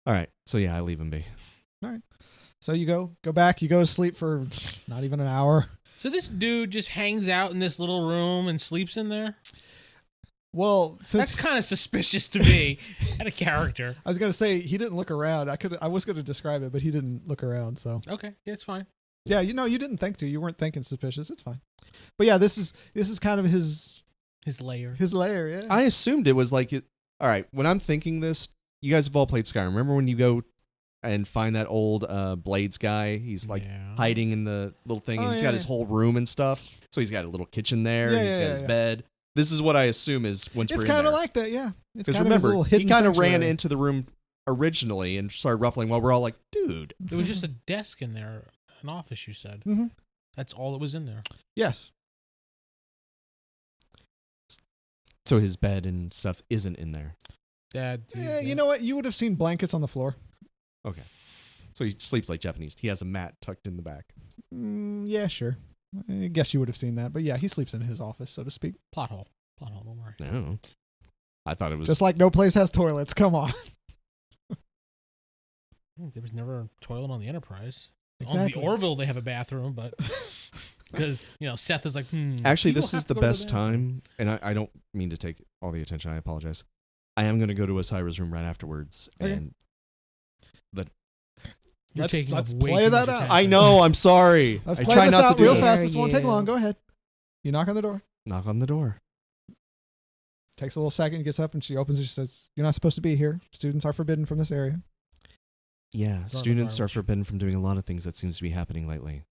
S4: All right. So yeah, I leave him be.
S2: All right. So you go back, you go to sleep for not even an hour.
S3: So this dude just hangs out in this little room and sleeps in there?
S2: Well,
S3: that's kind of suspicious to me. At a character.
S2: I was going to say he didn't look around. I was going to describe it, but he didn't look around, so.
S3: Okay, yeah, it's fine.
S2: Yeah, you didn't think to. You weren't thinking suspicious. It's fine. But yeah, this is kind of his
S3: lair.
S2: His lair, yeah.
S4: I assumed it was like all right, when I'm thinking this, you guys have all played Skyrim. Remember when you go and find that old Blades guy? He's like hiding in the little thing, and he's got his whole room and stuff. So he's got a little kitchen there, and he's got his bed. This is what I assume is once we're in there.
S2: It's kind of like that, yeah.
S4: Because remember, he kind of ran into the room originally and started ruffling while we're all like, dude.
S3: There was just a desk in there, an office, you said.
S2: Mm-hmm.
S3: That's all that was in there.
S2: Yes.
S4: So his bed and stuff isn't in there.
S3: Dad.
S2: Yeah, you know what? You would have seen blankets on the floor.
S4: Okay. So he sleeps like Japanese. He has a mat tucked in the back.
S2: Yeah, sure. I guess you would have seen that. But yeah, he sleeps in his office, so to speak.
S3: Plot hole, don't worry.
S4: I don't know. I thought it was...
S2: Just like no place has toilets. Come on.
S3: There was never a toilet on the Enterprise.
S2: Exactly.
S3: On the Orville, they have a bathroom, but because Seth is like,
S4: Actually,
S3: people
S4: this
S3: have
S4: is
S3: to
S4: the
S3: go to
S4: best
S3: bathroom.
S4: time, and I don't mean to take all the attention. I apologize. I am going to go to Osira's room right afterwards,
S2: Okay.
S4: and
S3: You're
S2: Let's
S3: taking up way
S2: play
S3: too
S2: that
S3: much
S2: out.
S3: attention.
S4: I know. I'm sorry.
S2: Let's
S4: I
S2: play
S4: try
S2: this
S4: not
S2: out
S4: to do
S2: real
S4: this.
S2: fast.
S6: Dare
S2: This won't take
S6: you.
S2: long. Go ahead. You knock on the door.
S4: Knock on the door.
S2: Takes a little second. Gets up and she opens it. She says, "You're not supposed to be here. Students are forbidden from this area."
S4: Yeah,
S3: It's not
S4: students are
S3: garbage.
S4: forbidden from doing a lot of things that seems to be happening lately.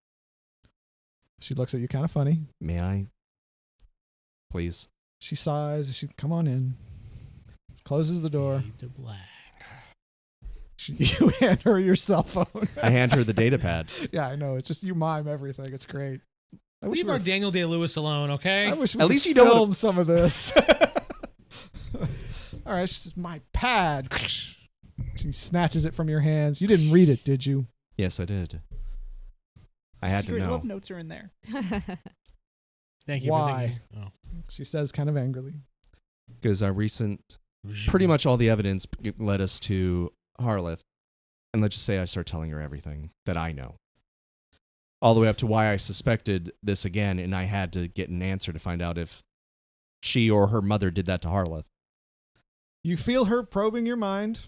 S2: She looks at you kind of funny.
S4: May I? Please.
S2: She sighs. She come on in. Closes the door.
S3: Fade to black.
S2: You hand her your cell phone.
S4: I hand her the data pad.
S2: Yeah, I know. It's just you mime everything. It's great. I wish
S3: Leave
S2: we
S3: our
S2: were-
S3: Daniel Day-Lewis alone, okay?
S2: I wish we
S4: At
S2: could
S4: least you know what-
S2: film some of this. All right, she says, "My pad." She snatches it from your hands. You didn't read it, did you?
S4: Yes, I did. I had
S5: Secret
S4: to know.
S5: love notes are in there.
S3: Thank you
S2: Why?
S3: for thinking. Oh.
S2: She says kind of angrily.
S4: Because our recent, pretty much all the evidence led us to Harleth. And let's just say I start telling her everything that I know. All the way up to why I suspected this again, and I had to get an answer to find out if she or her mother did that to Harleth.
S2: You feel her probing your mind.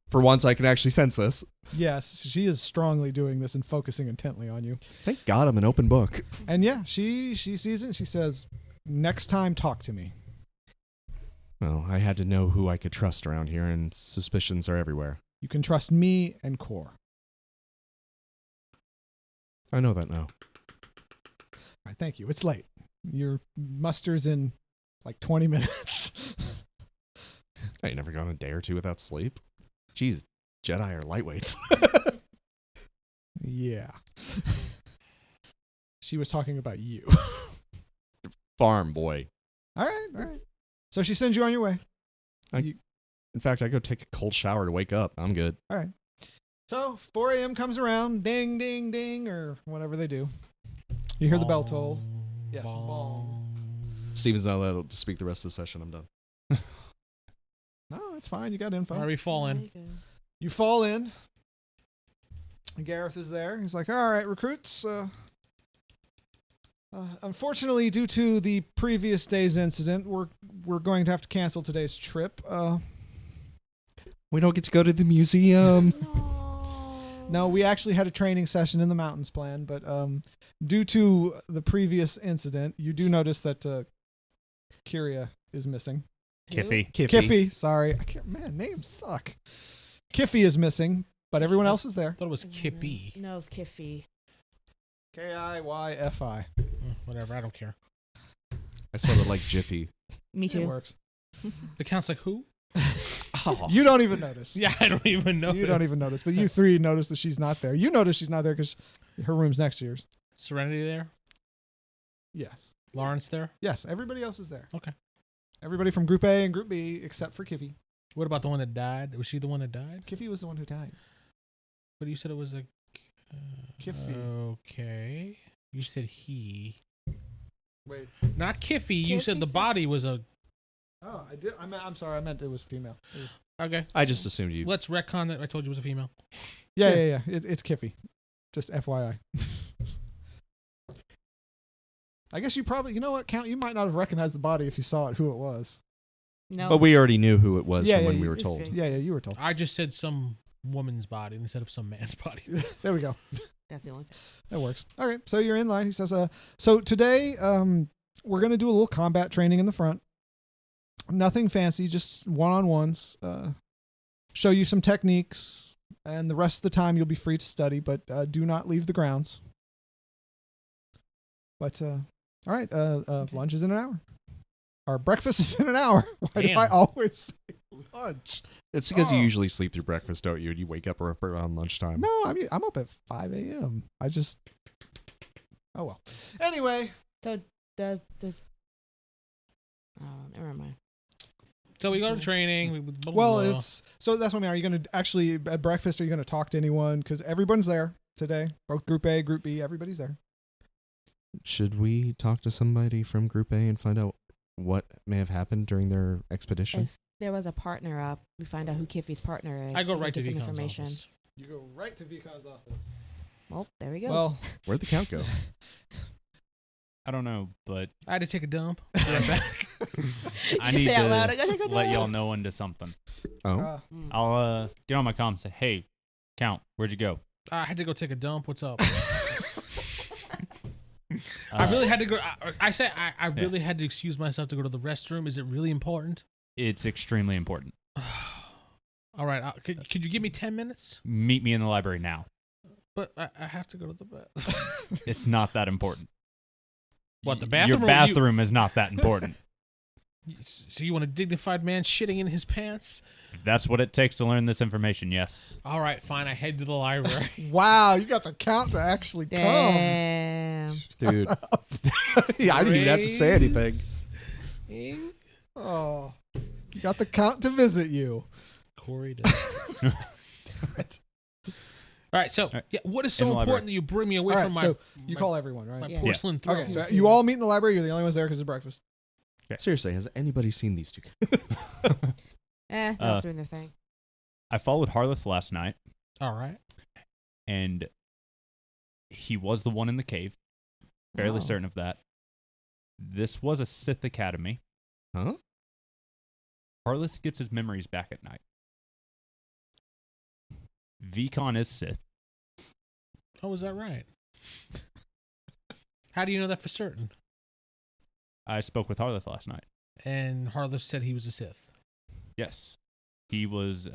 S4: For once, I can actually sense this.
S2: Yes, she is strongly doing this and focusing intently on you.
S4: Thank God I'm an open book.
S2: And yeah, she sees it and she says, "Next time, talk to me."
S4: Well, I had to know who I could trust around here, and suspicions are everywhere.
S2: You can trust me and Core.
S4: I know that now.
S2: All right, thank you. It's late. Your muster's in like 20 minutes.
S4: I ain't never gone a day or two without sleep. Jeez, Jedi are lightweights.
S2: Yeah. She was talking about you.
S4: Farm boy.
S2: All right. So she sends you on your way.
S4: In fact, I go take a cold shower to wake up. I'm good.
S2: All right. So 4 a.m. comes around. Ding, ding, ding, or whatever they do. You hear the bell toll. Yes, bong.
S4: Steven's not allowed to speak the rest of the session. I'm done.
S2: No, it's fine. You got info.
S3: Are we falling?
S2: You fall in. Gareth is there. He's like, "All right, recruits. Unfortunately, due to the previous day's incident, we're going to have to cancel today's trip.
S4: We don't get to go to the museum.
S2: No, we actually had a training session in the mountains planned, but due to the previous incident, you do notice that Kyria is missing.
S5: Kiffy.
S2: Kiffy, sorry. I can't, man, names suck. Kiffy is missing, but everyone else is there.
S3: I thought it was Kippy.
S6: No, it's Kiffy.
S2: Kiyfi.
S3: Whatever, I don't care.
S4: I spelled it like Jiffy.
S6: Me
S2: It
S6: too.
S2: works.
S3: The count's like, who?
S4: Oh.
S2: You don't even notice.
S3: Yeah, I don't even know.
S2: You don't even notice, but you three notice that she's not there. You notice she's not there because her room's next to yours.
S3: Serenity there?
S2: Yes.
S3: Lawrence there?
S2: Yes, everybody else is there.
S3: Okay.
S2: Everybody from Group A and Group B except for Kiffy.
S3: What about the one that died? Was she the one that died?
S2: Kiffy was the one who died.
S3: But you said it was a...
S2: Kiffy.
S3: Okay. You said he.
S2: Wait.
S3: Not Kiffy. You said the
S6: Kiffy said-
S3: body was a...
S2: Oh, I did. I'm sorry. I meant it was female. It was,
S3: Okay.
S4: I just assumed you.
S3: Let's retcon that I told you it was a female.
S2: yeah. It's Kiffy. Just FYI. I guess you probably, you know what, Count? You might not have recognized the body if you saw it, who it was.
S6: No.
S4: But we already knew who it was
S2: Yeah,
S4: from
S2: yeah,
S4: when we
S2: you-
S4: were
S6: it's
S4: told.
S6: fake.
S2: Yeah, you were told.
S3: I just said some woman's body instead of some man's body.
S2: There we go.
S6: That's the only thing.
S2: That works. All right. So you're in line. He says, so today, we're going to do a little combat training in the front. Nothing fancy, just one-on-ones. Show you some techniques, and the rest of the time you'll be free to study, but do not leave the grounds. But, all right. Lunch is in an hour. Our breakfast is in an hour. Why do
S3: Damn.
S2: I always say lunch?
S4: It's because you
S2: Oh.
S4: usually sleep through breakfast, don't you? And you wake up around lunchtime.
S2: No, I'm up at 5 a.m. I just... Oh, well. Anyway.
S6: So does oh, never mind.
S3: So we go to training. Blah, blah,
S2: Well,
S3: blah.
S2: it's so that's what I mean. Are you going to actually at breakfast? Are you going to talk to anyone? Because everyone's there today. Both Group A, Group B, everybody's there.
S4: Should we talk to somebody from Group A and find out what may have happened during their expedition?
S6: there was a partner up. We find out who Kiffy's partner is.
S3: I go
S6: we can
S3: right to
S6: get some
S3: Vee-com's
S6: information.
S3: office.
S2: You go right to Vee-com's office.
S6: Well, there we go.
S2: Well,
S4: Where'd the count go?
S5: I don't know, but
S3: I had to take a dump.
S5: I
S6: You
S5: need
S6: say out
S5: to
S6: loud, I gotta go
S5: let
S6: down.
S5: y'all know into something.
S4: Oh,
S5: I'll get on my comm and say, hey, Count, where'd you go?
S3: I had to go take a dump. What's up? I
S5: Uh,
S3: really had to go. I really had to excuse myself to go to the restroom. Is it really important?
S5: It's extremely important.
S3: All right. Could you give me 10 minutes?
S5: Meet me in the library now.
S3: But I have to go to the bed.
S5: It's not that important.
S3: What, the bathroom?
S5: Your bathroom is not that important.
S3: So you want a dignified man shitting in his pants?
S5: If that's what it takes to learn this information, yes.
S3: All right, fine. I head to the library.
S2: wow, you got the count to actually come.
S6: Damn.
S4: dude. Yeah, I didn't even have to say anything.
S2: Oh, you got the count to visit you.
S3: Corey does. All right, so yeah, what is so
S5: In the library.
S3: important that you bring me away
S2: All right,
S3: from my,
S2: so you
S3: my-
S2: call everyone, right?
S3: my
S6: Yeah.
S3: porcelain throne?
S2: Okay, so you all meet in the library. You're the only ones there because it's breakfast.
S4: Seriously, has anybody seen these two?
S6: They're doing their thing.
S5: I followed Harleth last night,
S3: All right.
S5: and he was the one in the cave. Fairly
S6: Oh.
S5: certain of that. This was a Sith Academy.
S4: Huh?
S5: Harleth gets his memories back at night. Vee-com is Sith.
S3: Oh, is that right? How do you know that for certain?
S5: I spoke with Harleth last night.
S3: And Harleth said he was a Sith.
S5: Yes. He was,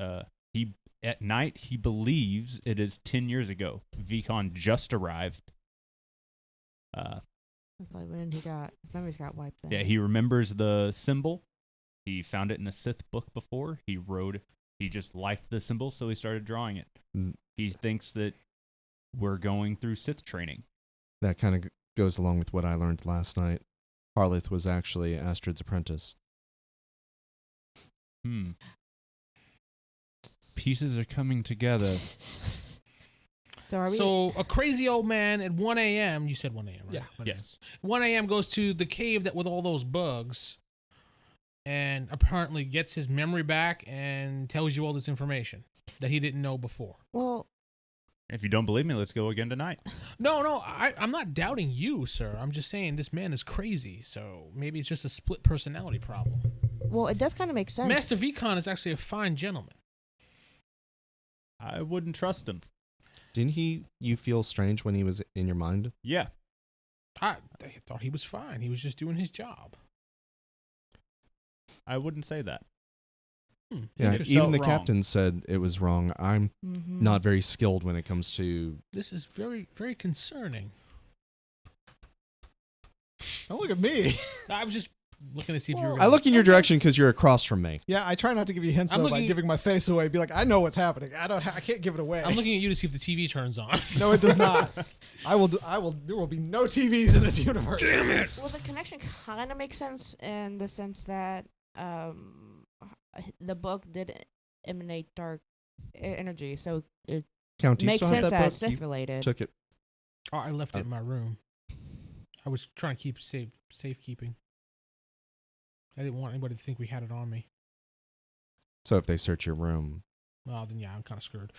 S5: at night, he believes it is 10 years ago. Vee-com just arrived.
S6: That's probably when his memories got wiped then.
S5: Yeah, he remembers the symbol. He found it in a Sith book before. He just liked the symbol, so he started drawing it.
S4: Mm.
S5: He thinks that we're going through Sith training.
S4: That kind of goes along with what I learned last night. Harleth was actually Astrid's apprentice.
S5: Pieces are coming together.
S6: So are we?
S3: So a crazy old man at 1 a.m. You said 1 a.m. right?
S2: Yeah.
S3: 1 a.m.
S5: Yes.
S3: 1 a.m. goes to the cave that with all those bugs, and apparently gets his memory back and tells you all this information that he didn't know before.
S6: well,
S5: If you don't believe me, let's go again tonight.
S3: No, I'm not doubting you, sir. I'm just saying this man is crazy, so maybe it's just a split personality problem.
S6: it does kind of make sense.
S3: Master Vee-com is actually a fine gentleman.
S5: I wouldn't trust him.
S4: Didn't you feel strange when he was in your mind?
S5: Yeah.
S3: I thought he was fine. He was just doing his job.
S5: I wouldn't say that.
S4: Yeah,
S5: Just
S4: even
S5: felt
S4: the
S5: wrong.
S4: captain said it was wrong. I'm
S6: Mhm.
S4: not very skilled when it comes to.
S3: This is very, very concerning.
S2: Don't look at me.
S3: I was just looking to see if you were
S6: Well,
S3: gonna...
S4: I look in your direction because you're across from me.
S2: Yeah, I try not to give you hints
S3: I'm
S2: though by
S3: looking-
S2: giving my face away. Be like, I know what's happening. I can't give it away.
S3: I'm looking at you to see if the TV turns on.
S2: No, it does not. I will. There will be no TVs in this universe. Damn it!
S6: Well, the connection kind of makes sense in the sense that the book did emanate dark energy, so it
S4: Count, do you
S6: makes
S4: still have
S6: sense
S4: that
S6: that
S4: book?
S6: it's Sith
S4: You
S6: related.
S4: took it.
S3: Oh, I left it in my room. I was trying to keep safekeeping. I didn't want anybody to think we had it on me.
S4: So if they search your room,
S3: Well, then yeah, I'm kind of screwed.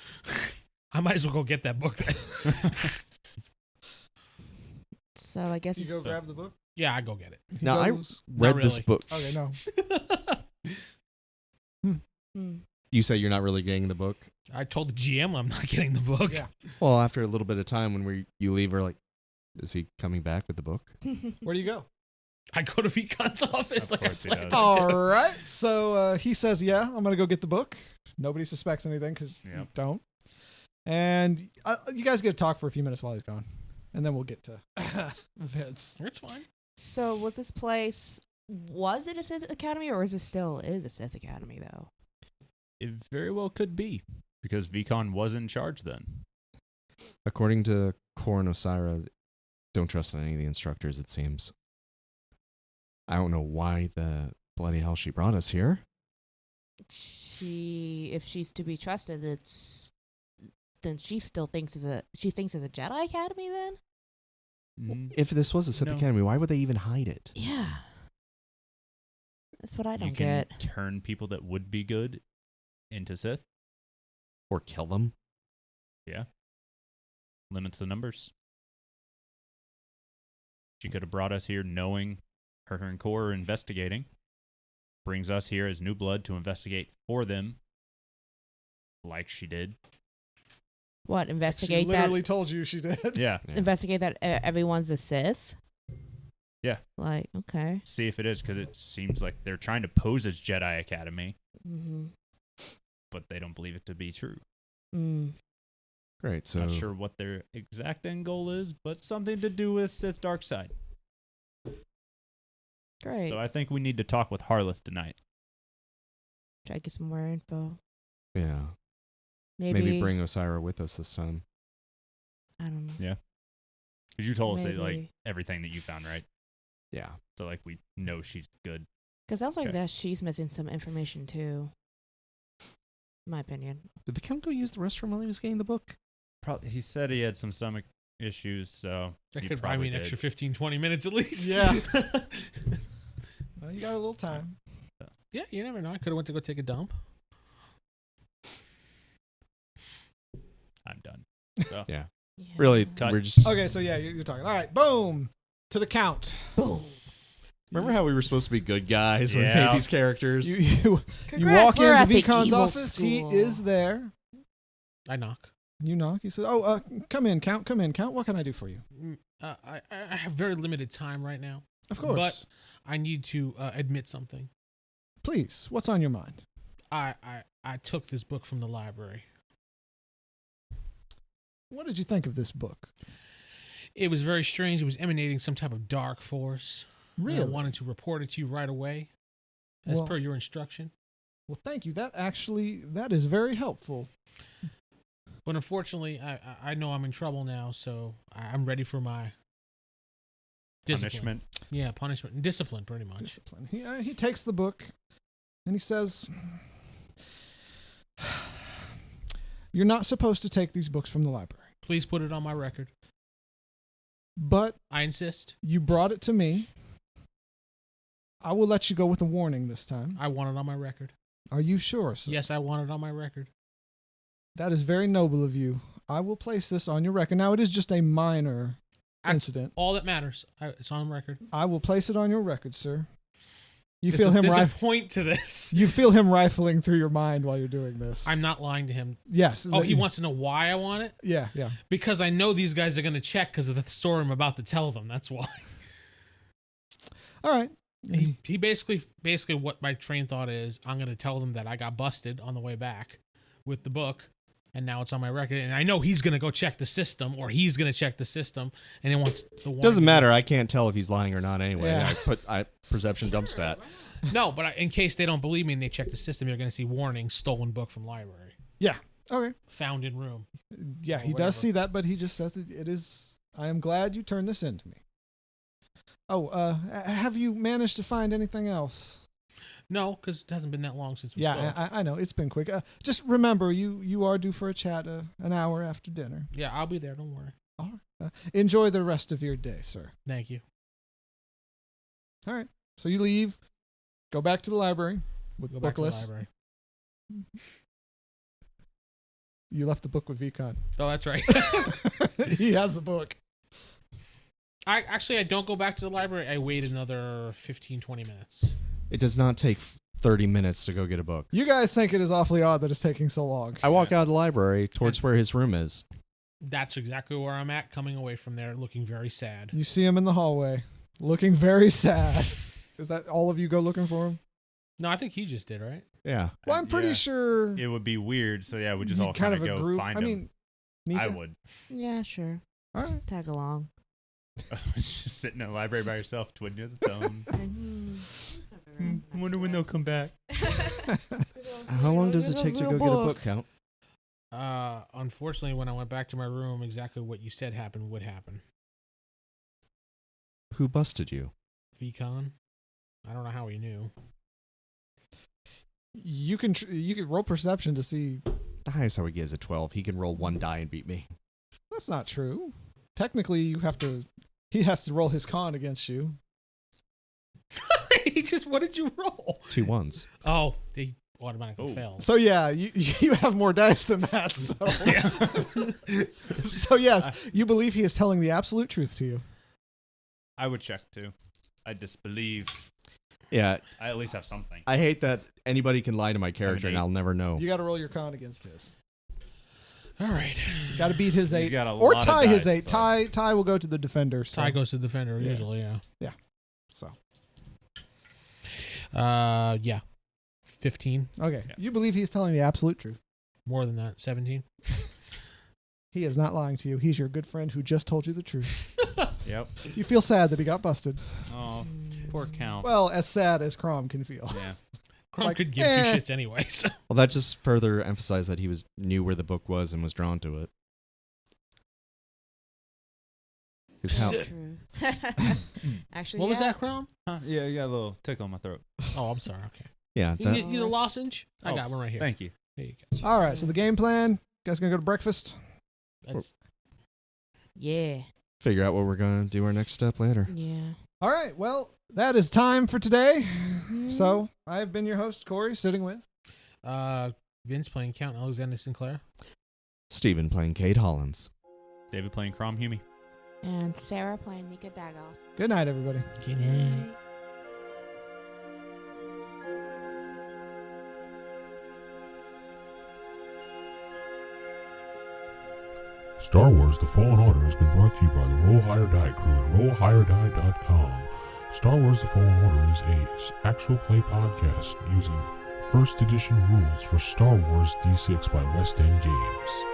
S3: I might as well go get that book then.
S6: So I guess
S2: You
S6: it's,
S2: go grab the book.
S3: Yeah, I go get it.
S2: He
S4: now I
S2: goes-
S4: read
S3: Not
S4: this
S3: really.
S4: book.
S2: Okay, no.
S4: You say you're not really getting the book.
S3: I told the GM I'm not getting the book.
S2: Yeah.
S4: Well, after a little bit of time, when you leave, we're like, is he coming back with the book?
S2: Where do you go?
S3: I go to Vee-com's office
S5: Of
S3: like I
S5: course he
S3: planned
S5: does.
S3: to.
S2: All right. So he says, "Yeah, I'm gonna go get the book." Nobody suspects anything because you
S5: Yep.
S2: don't. And you guys get to talk for a few minutes while he's gone, and then we'll get to Vince.
S3: It's fine.
S6: So was this place? Was it a Sith Academy, or is a Sith Academy though?
S5: It very well could be, because Vee-com was in charge then.
S4: According to Kor and Osira, don't trust any of the instructors, it seems. I don't know why the bloody hell she brought us here.
S6: If she's to be trusted, then she still thinks it's a Jedi Academy then?
S5: Mm,
S4: If this was a Sith
S5: No.
S4: Academy, why would they even hide it?
S6: Yeah. That's what I
S5: you
S6: don't
S5: can
S6: get.
S5: turn people that would be good into Sith.
S4: Or kill them.
S5: Yeah. Limits the numbers. She could have brought us here knowing her and Core are investigating. Brings us here as new blood to investigate for them. Like she did.
S6: What,
S2: She
S6: investigate
S2: literally
S6: that?
S2: told you she did.
S5: Yeah.
S4: Yeah.
S6: Investigate that everyone's a Sith?
S5: Yeah.
S6: Like, okay.
S5: See if it is, because it seems like they're trying to pose as Jedi Academy,
S6: Mm-hmm.
S5: but they don't believe it to be true.
S6: Mm.
S4: Great. So
S5: Not sure what their exact end goal is, but something to do with Sith dark side.
S6: Great.
S5: So I think we need to talk with Harleth tonight.
S6: Try to get some more info.
S4: yeah, maybe bring Osira with us this time.
S6: I don't know.
S5: Yeah. Because you told us that, like,
S6: Maybe.
S5: everything that you found, right?
S4: Yeah.
S5: So, like, we know she's good.
S6: Because sounds like
S5: Okay.
S6: that she's missing some information too. In my opinion.
S4: Did the Count go use the restroom while he was getting the book?
S5: Probably, he said he had some stomach issues, so
S3: That
S5: he
S3: could buy
S5: probably
S3: me an
S5: did.
S3: extra 15, 20 minutes at least.
S2: Yeah. Well, you got a little time.
S3: Yeah, you never know. I could have went to go take a dump.
S5: I'm done. So,
S4: Yeah.
S6: Yeah.
S4: Really,
S5: Cut.
S4: we're just.
S2: Okay, so yeah, you're talking. All right, boom to the Count.
S6: Boom.
S4: Remember how we were supposed to be good guys when we
S5: Yeah.
S4: made these characters?
S2: You
S6: Congrats,
S2: walk
S6: we're
S2: into
S6: at the
S2: Vee-com's
S6: evil
S2: office. He
S6: school.
S2: is there.
S3: I knock.
S2: You knock. He said, "Oh, come in, Count. Come in, Count. What can I do for you?"
S3: I have very limited time right now.
S2: Of course.
S3: But I need to admit something.
S2: Please, what's on your mind?
S3: I took this book from the library.
S2: What did you think of this book?
S3: It was very strange. It was emanating some type of dark force. And
S2: Really?
S3: I wanted to report it to you right away, as
S2: Well-
S3: per your instruction.
S2: Well, thank you. That is very helpful.
S3: But unfortunately, I know I'm in trouble now, so I'm ready for my discipline.
S5: punishment.
S3: Yeah, punishment and discipline, pretty much.
S2: Discipline. He takes the book and he says, "You're not supposed to take these books from the library,
S3: Please put it on my record.
S2: but
S3: I insist.
S2: you brought it to me. I will let you go with a warning this time.
S3: I want it on my record.
S2: Are you sure, sir?
S3: Yes, I want it on my record.
S2: That is very noble of you. I will place this on your record. Now, it is just a minor incident.
S3: All that matters. It's on record.
S2: I will place it on your record, sir. You
S3: There's
S2: feel him
S3: there's a
S2: rifling.
S3: point to this.
S2: You feel him rifling through your mind while you're doing this.
S3: I'm not lying to him.
S2: Yes.
S3: Oh, he wants to know why I want it?
S2: Yeah, yeah.
S3: Because I know these guys are going to check because of the story I'm about to tell them. That's why.
S2: All right.
S3: He basically what my train thought is, I'm going to tell them that I got busted on the way back with the book, and now it's on my record. And I know he's going to go check the system, or he's going to check the system, and he wants the warning.
S4: Doesn't matter. I can't tell if he's lying or not anyway.
S2: Yeah.
S4: I perception dump stat.
S3: No, but in case they don't believe me and they check the system, you're going to see warning, stolen book from library,
S2: Yeah. Okay.
S3: found in room.
S2: Yeah,
S3: Or
S2: he
S3: whatever.
S2: does see that, but he just says it is. I am glad you turned this in to me. Oh, have you managed to find anything else?
S3: No, because it hasn't been that long since we
S2: Yeah,
S3: spoke.
S2: I know it's been quick. Just remember, you are due for a chat an hour after dinner.
S3: Yeah, I'll be there. Don't worry.
S2: All right. Enjoy the rest of your day, sir.
S3: Thank you.
S2: All right. So you leave, go back to the library with
S3: Go back to the
S2: bookless.
S3: library.
S2: You left the book with Vee-com.
S3: Oh, that's right.
S2: He has the book.
S3: I don't go back to the library. I wait another 15, 20 minutes.
S4: It does not take 30 minutes to go get a book.
S2: You guys think it is awfully odd that it's taking so long.
S4: I walk out of the library towards where his room is.
S3: That's exactly where I'm at, coming away from there, looking very sad.
S2: You see him in the hallway, looking very sad. Is that all of you go looking for him?
S3: No, I think he just did, right?
S4: Yeah.
S2: Well, I'm pretty
S5: Yeah.
S2: sure
S5: It would be weird, so yeah, we just
S2: you
S5: all kind of
S2: a
S5: go
S2: group.
S5: find
S2: I
S5: him.
S2: mean, Nika?
S5: I would.
S6: Yeah, sure.
S2: All right.
S6: Tag along.
S5: Just sitting in the library by yourself, twiddling your thumb.
S6: I
S5: Wonder when they'll come back.
S4: How long does it take to go get a book, Count?
S3: Unfortunately, when I went back to my room, exactly what you said happened would happen.
S4: Who busted you?
S3: Vee-com? I don't know how he knew.
S2: You can roll perception to see.
S4: The highest I would get is a 12. He can roll one die and beat me.
S2: That's not true. Technically, he has to roll his con against you.
S3: What did you roll?
S4: 2 1s.
S3: Oh, they automatically failed.
S2: So yeah, you have more dice than that. So so yes, you believe he is telling the absolute truth to you.
S5: I would check too. I disbelieve.
S4: Yeah,
S5: I at least have something.
S4: I hate that anybody can lie to my character and I'll never know.
S2: You got to roll your con against his.
S3: All right.
S2: Got to beat his
S5: He's
S2: 8
S5: got a
S2: or
S5: lot of
S2: tie his
S5: dice,
S2: 8.
S5: but-
S2: Tie will go to the defender. So.
S3: Tie goes to the defender
S2: Yeah.
S3: usually, yeah.
S2: So
S3: Yeah. 15.
S2: okay,
S5: Yeah.
S2: you believe he's telling the absolute truth.
S3: More than that. 17.
S2: He is not lying to you. He's your good friend who just told you the truth.
S5: Yep.
S2: You feel sad that he got busted.
S5: Oh, poor Count.
S2: Well, as sad as Krom can feel.
S5: Yeah.
S3: Krom
S2: like,
S3: could give two shits anyway. So.
S4: Well, that just further emphasized that he knew where the book was and was drawn to it. 'Cause how-
S6: True. Actually,
S3: What was
S6: yeah.
S3: that, Krom?
S5: Huh? Yeah, you got a little tickle in my throat.
S3: Oh, I'm sorry. Okay.
S4: yeah,
S3: You
S4: that,
S3: need a lozenge? I got one right here.
S5: Thank you.
S3: There you go.
S2: All right, so the game plan. You guys gonna go to breakfast?
S3: That's,
S6: Yeah.
S4: figure out what we're going to do our next step later.
S6: Yeah.
S2: All right, well, that is time for today.
S6: Mm-hmm.
S2: So I've been your host, Corey, sitting with.
S3: Vince playing Count Alexander Sinclair.
S4: Steven playing Cade Hollins.
S5: David playing Krom Humey.
S6: And Sarah playing Nika Daggoth.
S2: Good night, everybody.
S3: Good night.
S1: Star Wars The Fallen Order has been brought to you by the Roll Higher Die crew at RollHigherDie.com. Star Wars The Fallen Order is a actual play podcast using first edition rules for Star Wars D6 by West End Games.